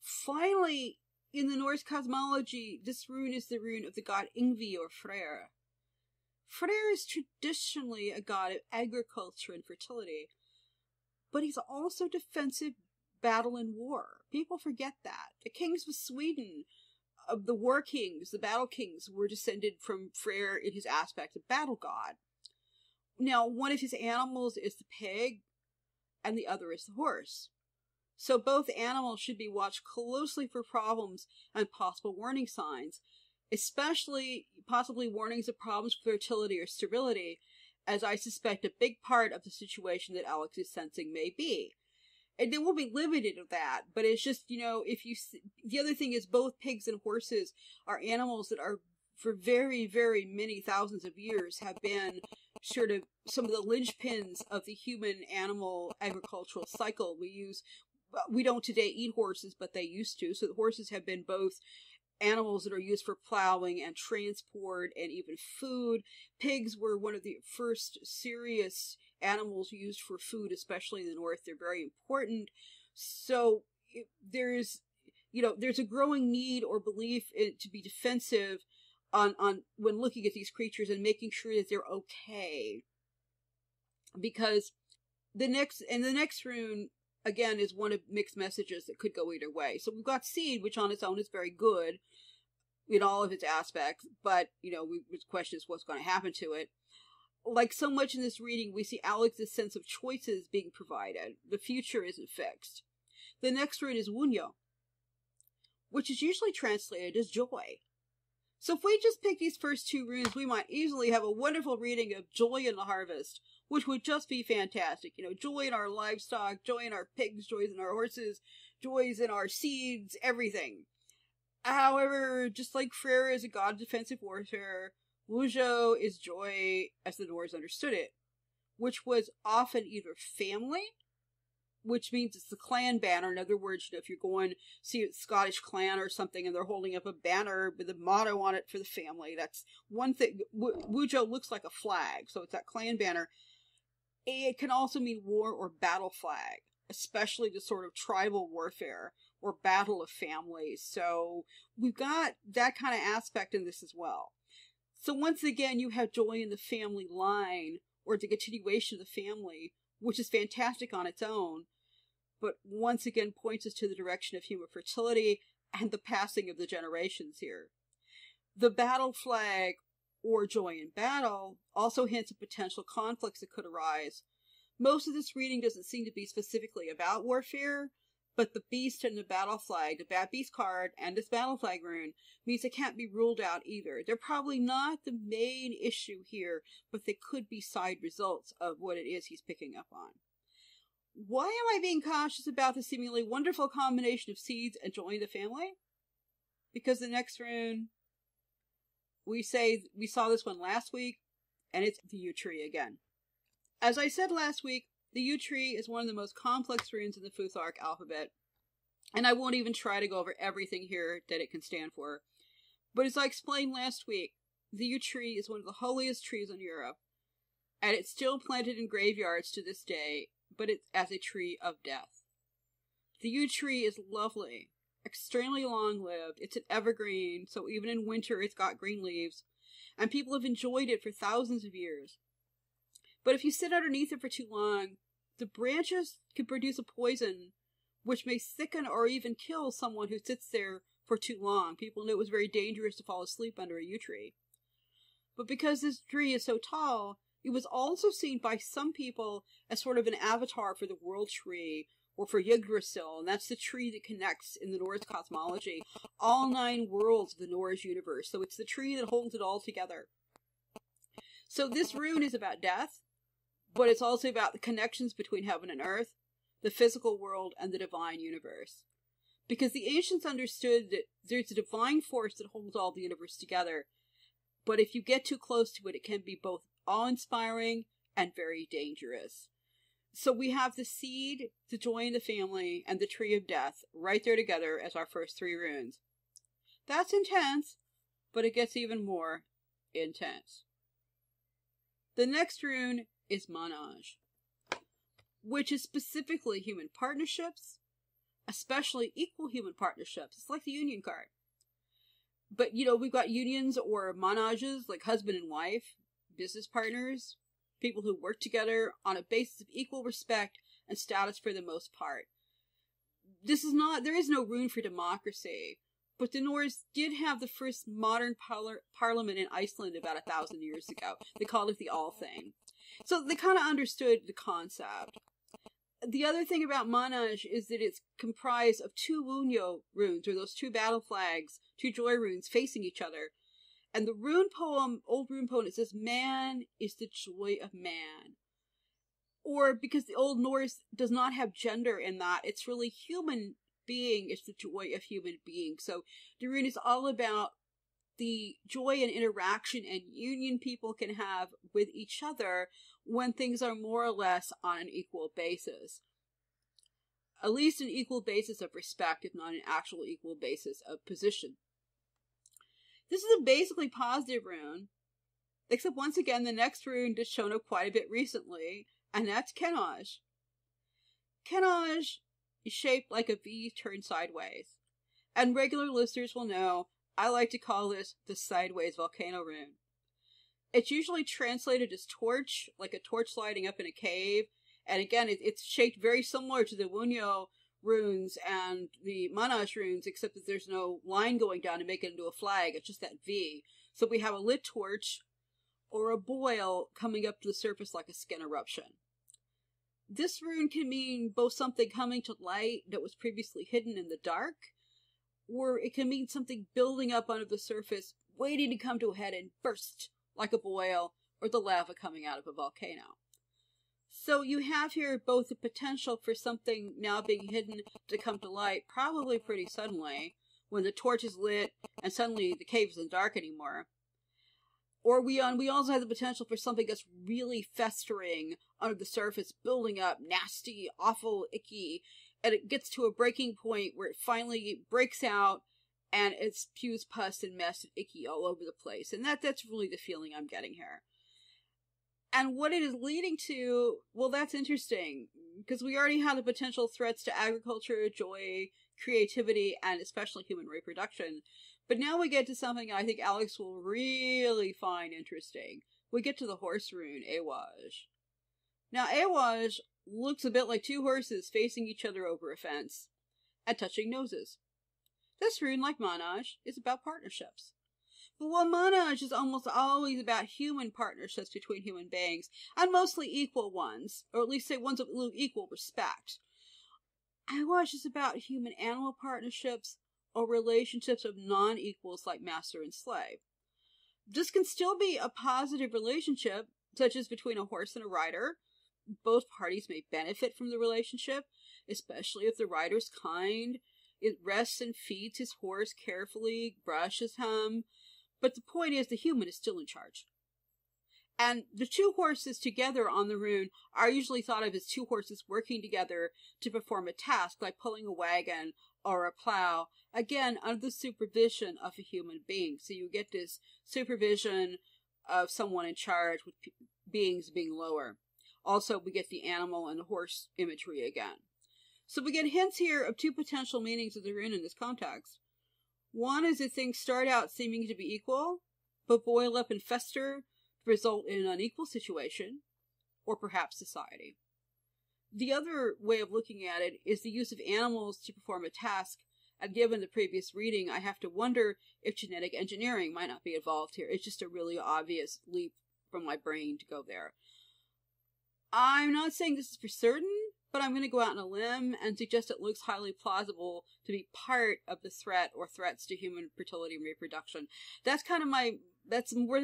A: Finally, in the Norse cosmology, this rune is the rune of the god Yngvi or Freyr. Freyr is traditionally a god of agriculture and fertility, but he's also defensive, battle, and war. People forget that. The kings of Sweden, of the war kings, the battle kings, were descended from Freyr in his aspect of battle god. Now, one of his animals is the pig, and the other is the horse. So both animals should be watched closely for problems and possible warning signs, especially possibly warnings of problems with fertility or sterility, as I suspect a big part of the situation that Alex is sensing may be. And they won't be limited to that, but it's just, if you see, the other thing is both pigs and horses are animals that are, for very, very many thousands of years, have been sort of some of the linchpins of the human-animal agricultural cycle. We don't today eat horses, but they used to. So the horses have been both animals that are used for plowing and transport and even food. Pigs were one of the first serious animals used for food, especially in the north. They're very important. So there's a growing need or belief to be defensive on when looking at these creatures and making sure that they're okay. Because the next rune, again, is one of mixed messages that could go either way. So we've got seed, which on its own is very good in all of its aspects, but, the question is what's going to happen to it. Like so much in this reading, we see Alex's sense of choices being provided. The future isn't fixed. The next rune is Wunyo, which is usually translated as joy. So if we just pick these first two runes, we might easily have a wonderful reading of joy in the harvest, which would just be fantastic. Joy in our livestock, joy in our pigs, joys in our horses, joys in our seeds, everything. However, just like Freyr is a god of defensive warfare, Wuzhou is joy as the Norse understood it, which was often either family, which means it's the clan banner. In other words, if you're going to see a Scottish clan or something and they're holding up a banner with a motto on it for the family, that's one thing. Wuzhou looks like a flag, so it's that clan banner. It can also mean war or battle flag, especially the sort of tribal warfare or battle of families. So we've got that kind of aspect in this as well. So once again, you have joy in the family line, or the continuation of the family, which is fantastic on its own, but once again points us to the direction of human fertility and the passing of the generations here. The battle flag, or joy in battle, also hints at potential conflicts that could arise. Most of this reading doesn't seem to be specifically about warfare, but the beast and the battle flag, the bad beast card, and this battle flag rune means it can't be ruled out either. They're probably not the main issue here, but they could be side results of what it is he's picking up on. Why am I being cautious about the seemingly wonderful combination of seeds and joy in the family? Because the next rune We saw this one last week, and it's the yew tree again. As I said last week, the yew tree is one of the most complex runes in the Futhark alphabet, and I won't even try to go over everything here that it can stand for. But as I explained last week, the yew tree is one of the holiest trees in Europe, and it's still planted in graveyards to this day, but it's as a tree of death. The yew tree is lovely, extremely long-lived. It's an evergreen, so even in winter it's got green leaves, and people have enjoyed it for thousands of years. But if you sit underneath it for too long, the branches can produce a poison which may sicken or even kill someone who sits there for too long. People knew it was very dangerous to fall asleep under a yew tree. But because this tree is so tall, it was also seen by some people as sort of an avatar for the world tree, or for Yggdrasil, and that's the tree that connects, in the Norse cosmology, all 9 worlds of the Norse universe. So it's the tree that holds it all together. So this rune is about death, but it's also about the connections between heaven and earth, the physical world, and the divine universe. Because the ancients understood that there's a divine force that holds all the universe together, but if you get too close to it, it can be both awe-inspiring and very dangerous. So we have the seed, the joy in the family, and the tree of death right there together as our first 3 runes. That's intense, but it gets even more intense. The next rune is Manaj, which is specifically human partnerships, especially equal human partnerships. It's like the union card. But, we've got unions or manages, like husband and wife, business partners, people who work together on a basis of equal respect and status for the most part. There is no room for democracy, but the Norse did have the first modern parliament in Iceland about 1,000 years ago. They called it the Althing. So they kind of understood the concept. The other thing about Manaj is that it's comprised of 2 Wunjo runes, or those 2 battle flags, 2 joy runes facing each other. And the rune poem, old rune poem, it says, "Man is the joy of man." Or, because the Old Norse does not have gender in that, it's really human being is the joy of human being. So the rune is all about the joy and interaction and union people can have with each other when things are more or less on an equal basis. At least an equal basis of respect, if not an actual equal basis of position. This is a basically positive rune, except once again the next rune has shown up quite a bit recently, and that's Kenaj. Kenaj is shaped like a V turned sideways, and regular listeners will know I like to call this the sideways volcano rune. It's usually translated as torch, like a torch lighting up in a cave, and again it's shaped very similar to the Wunjo runes and the Manaj runes, except that there's no line going down to make it into a flag. It's just that V. So we have a lit torch or a boil coming up to the surface like a skin eruption. This rune can mean both something coming to light that was previously hidden in the dark, or it can mean something building up under the surface, waiting to come to a head and burst like a boil, or the lava coming out of a volcano. So you have here both the potential for something now being hidden to come to light, probably pretty suddenly, when the torch is lit and suddenly the cave isn't dark anymore. Or we also have the potential for something that's really festering under the surface, building up, nasty, awful, icky, and it gets to a breaking point where it finally breaks out and it spews pus and mess and icky all over the place. And that's really the feeling I'm getting here. And what it is leading to, well, that's interesting, because we already have the potential threats to agriculture, joy, creativity, and especially human reproduction. But now we get to something I think Alex will really find interesting. We get to the horse rune, Ewaj. Now, Ewaj looks a bit like 2 horses facing each other over a fence and touching noses. This rune, like Manaj, is about partnerships. But while Manaj is almost always about human partnerships between human beings, and mostly equal ones, or at least say ones of equal respect, Ewaj is about human-animal partnerships or relationships of non-equals like master and slave. This can still be a positive relationship, such as between a horse and a rider. Both parties may benefit from the relationship, especially if the rider's kind. It rests and feeds his horse carefully, brushes him. But the point is, the human is still in charge. And the two horses together on the rune are usually thought of as two horses working together to perform a task, like pulling a wagon or a plow, again, under the supervision of a human being. So you get this supervision of someone in charge with beings being lower. Also, we get the animal and the horse imagery again. So we get hints here of two potential meanings of the rune in this context. One is that things start out seeming to be equal, but boil up and fester to result in an unequal situation, or perhaps society. The other way of looking at it is the use of animals to perform a task, and given the previous reading, I have to wonder if genetic engineering might not be involved here. It's just a really obvious leap from my brain to go there. I'm not saying this is for certain, but I'm going to go out on a limb and suggest it looks highly plausible to be part of the threat or threats to human fertility and reproduction. That's kind of that's more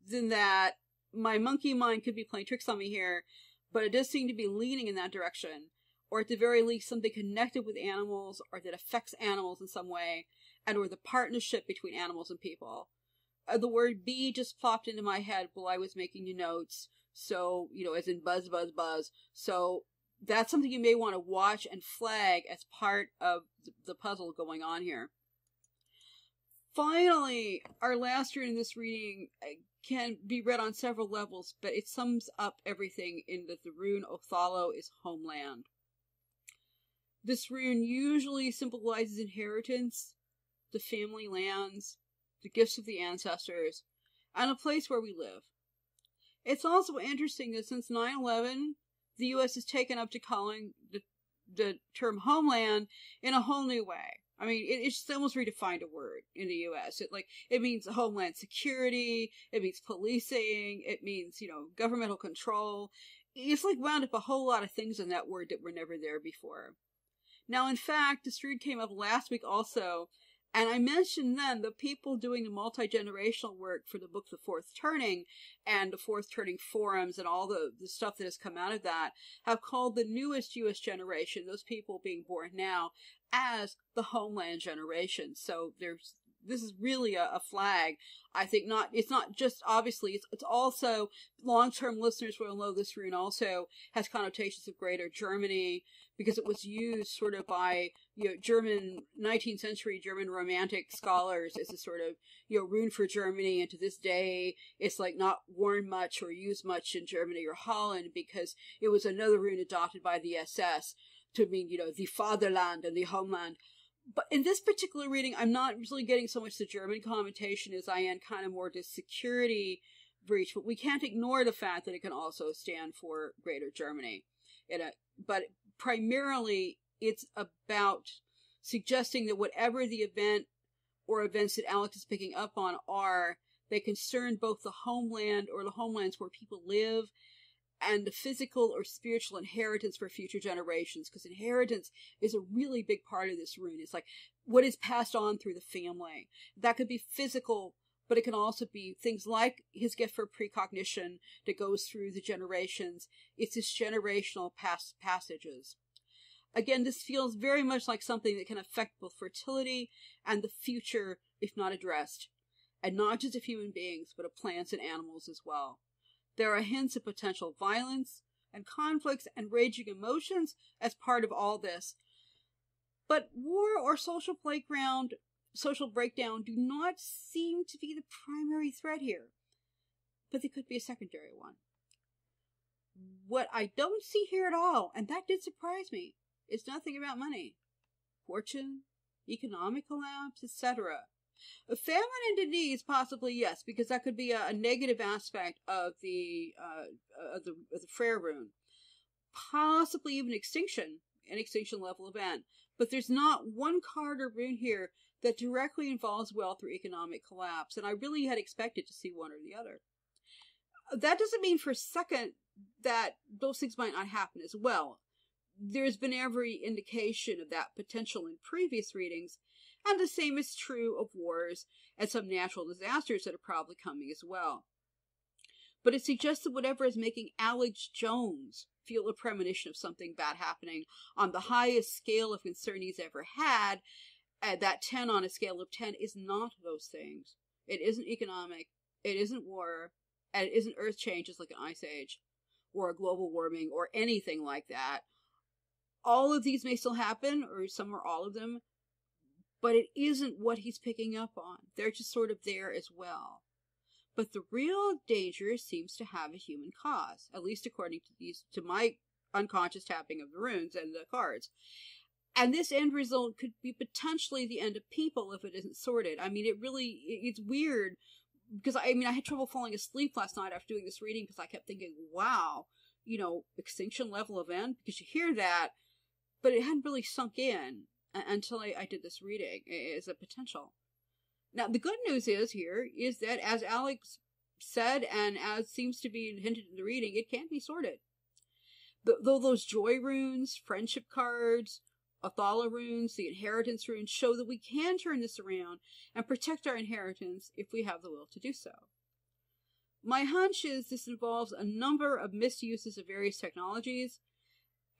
A: than that. My monkey mind could be playing tricks on me here, but it does seem to be leaning in that direction, or at the very least something connected with animals or that affects animals in some way, and or the partnership between animals and people. The word bee just plopped into my head while I was making the notes, so, as in buzz, buzz, buzz. So that's something you may want to watch and flag as part of the puzzle going on here. Finally, our last rune in this reading can be read on several levels, but it sums up everything in that the rune Othello is homeland. This rune usually symbolizes inheritance, the family lands, the gifts of the ancestors, and a place where we live. It's also interesting that since 9/11, the U.S. has taken up to calling the term homeland in a whole new way. I mean, it's almost redefined a word in the U.S. It means homeland security, it means policing, it means, governmental control. It's wound up a whole lot of things in that word that were never there before. Now, in fact, this rune came up last week also, and I mentioned then the people doing the multi-generational work for the book The Fourth Turning and the Fourth Turning forums and all the stuff that has come out of that have called the newest U.S. generation, those people being born now, as the homeland generation. So this is really a flag. I think it's not just, obviously, it's also, long-term listeners will know this rune also has connotations of Greater Germany, because it was used sort of by, 19th century German romantic scholars as a sort of, rune for Germany. And to this day, it's not worn much or used much in Germany or Holland, because it was another rune adopted by the SS to mean, the fatherland and the homeland. But in this particular reading, I'm not really getting so much the German connotation as I am kind of more the security breach. But we can't ignore the fact that it can also stand for Greater Germany. But primarily, it's about suggesting that whatever the event or events that Alex is picking up on are, they concern both the homeland or the homelands where people live and the physical or spiritual inheritance for future generations, because inheritance is a really big part of this rune. It's what is passed on through the family. That could be physical, but it can also be things like his gift for precognition that goes through the generations. It's his generational passages. Again, this feels very much like something that can affect both fertility and the future if not addressed, and not just of human beings, but of plants and animals as well. There are hints of potential violence and conflicts and raging emotions as part of all this. But war or social breakdown do not seem to be the primary threat here. But they could be a secondary one. What I don't see here at all, and that did surprise me, is nothing about money, fortune, economic collapse, etc. A famine and disease, possibly, yes, because that could be a negative aspect of the Frere rune. Possibly even extinction, an extinction level event. But there's not one card or rune here that directly involves wealth or economic collapse, and I really had expected to see one or the other. That doesn't mean for a second that those things might not happen as well. There's been every indication of that potential in previous readings, and the same is true of wars and some natural disasters that are probably coming as well. But it suggests that whatever is making Alex Jones feel a premonition of something bad happening on the highest scale of concern he's ever had, that 10 on a scale of 10 is not those things. It isn't economic. It isn't war. And it isn't earth changes like an ice age or a global warming or anything like that. All of these may still happen, or some or all of them, but it isn't what he's picking up on. They're just sort of there as well. But the real danger seems to have a human cause, at least according to my unconscious tapping of the runes and the cards. And this end result could be potentially the end of people if it isn't sorted. I mean, it's weird, because I had trouble falling asleep last night after doing this reading, because I kept thinking, wow, extinction level event, because you hear that, but it hadn't really sunk in until I did this reading as a potential. Now, the good news is that, as Alex said, and as seems to be hinted in the reading, it can be sorted. Though those joy runes, friendship cards, Athala runes, the inheritance runes show that we can turn this around and protect our inheritance if we have the will to do so. My hunch is this involves a number of misuses of various technologies,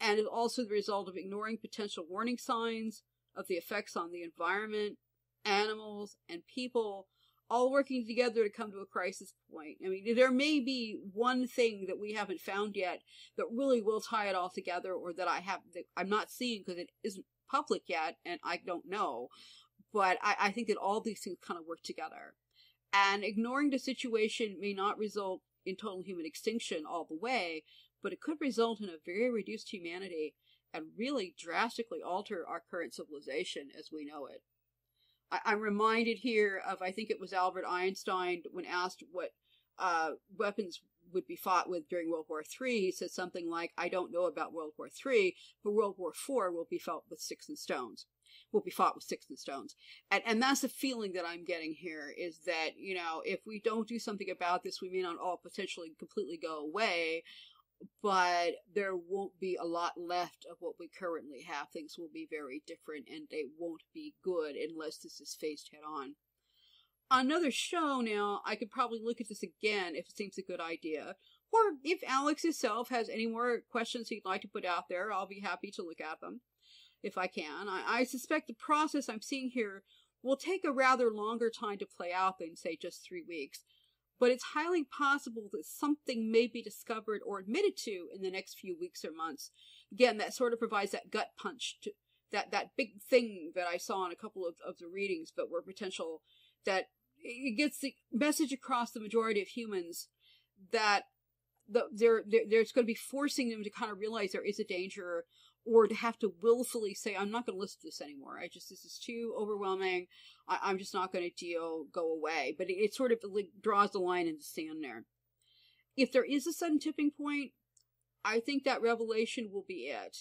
A: and is also the result of ignoring potential warning signs of the effects on the environment, animals, and people, all working together to come to a crisis point. I mean, there may be one thing that we haven't found yet that really will tie it all together, or that I'm not seeing because it isn't public yet, and I don't know. But I think that all these things kind of work together. And ignoring the situation may not result in total human extinction all the way, but it could result in a very reduced humanity and really drastically alter our current civilization as we know it. I'm reminded here of, I think it was Albert Einstein, when asked what weapons would be fought with during World War III, he said something like, I don't know about World War III, but World War IV will be fought with sticks and stones. And that's the feeling that I'm getting here, is that, if we don't do something about this, we may not all potentially completely go away, but there won't be a lot left of what we currently have. Things will be very different, and they won't be good unless this is faced head on. On another show now, I could probably look at this again if it seems a good idea. Or if Alex himself has any more questions he'd like to put out there, I'll be happy to look at them if I can. I suspect the process I'm seeing here will take a rather longer time to play out than, say, just 3 weeks. But it's highly possible that something may be discovered or admitted to in the next few weeks or months. Again, that sort of provides that gut punch, to that big thing that I saw in a couple of the readings, but were potential, that it gets the message across the majority of humans that there's going to be forcing them to kind of realize there is a danger, or to have to willfully say, I'm not going to listen to this anymore. This is too overwhelming. I'm just not going to go away. But it sort of draws the line in the sand there. If there is a sudden tipping point, I think that revelation will be it.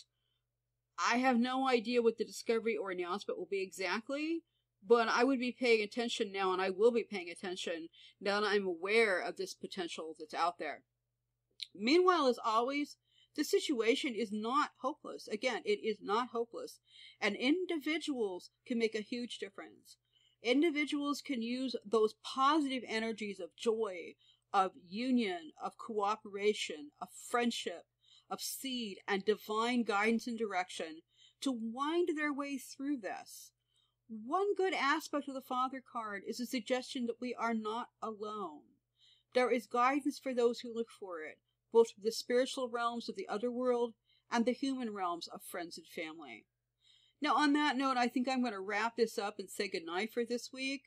A: I have no idea what the discovery or announcement will be exactly, but I would be paying attention now, and I will be paying attention now that I'm aware of this potential that's out there. Meanwhile, as always, the situation is not hopeless. Again, it is not hopeless. And individuals can make a huge difference. Individuals can use those positive energies of joy, of union, of cooperation, of friendship, of seed, and divine guidance and direction to wind their way through this. One good aspect of the Father card is a suggestion that we are not alone. There is guidance for those who look for it, both the spiritual realms of the other world and the human realms of friends and family. Now, on that note, I think I'm going to wrap this up and say goodnight for this week.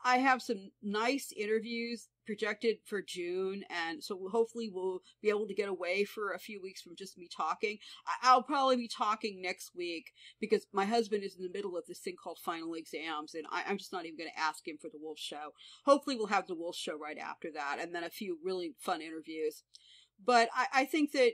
A: I have some nice interviews projected for June, and so hopefully we'll be able to get away for a few weeks from just me talking. I'll probably be talking next week because my husband is in the middle of this thing called final exams, and I'm just not even going to ask him for the Wolf Show. Hopefully we'll have the Wolf Show right after that, and then a few really fun interviews. But I think that,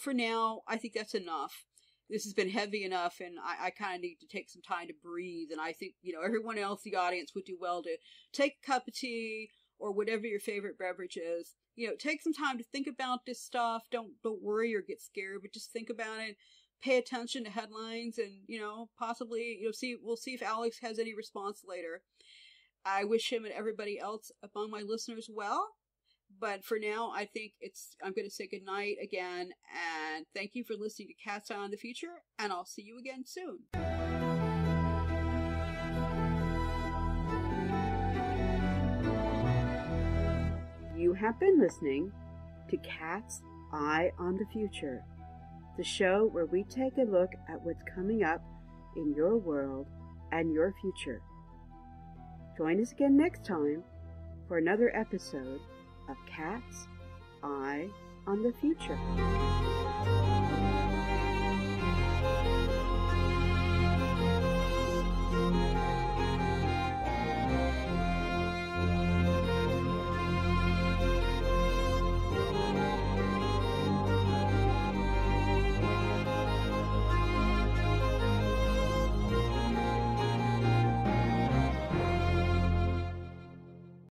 A: for now, I think that's enough. This has been heavy enough, and I kind of need to take some time to breathe. And I think, everyone else, the audience, would do well to take a cup of tea or whatever your favorite beverage is. Take some time to think about this stuff. Don't worry or get scared, but just think about it. Pay attention to headlines, and, possibly, we'll see if Alex has any response later. I wish him and everybody else among my listeners well. But for now, I think I'm going to say goodnight again, and thank you for listening to Cat's Eye on the Future, and I'll see you again soon.
B: have been listening to Cat's Eye on the Future, the show where we take a look at what's coming up in your world and your future. Join us again next time for another episode of Cat's Eye on the Future.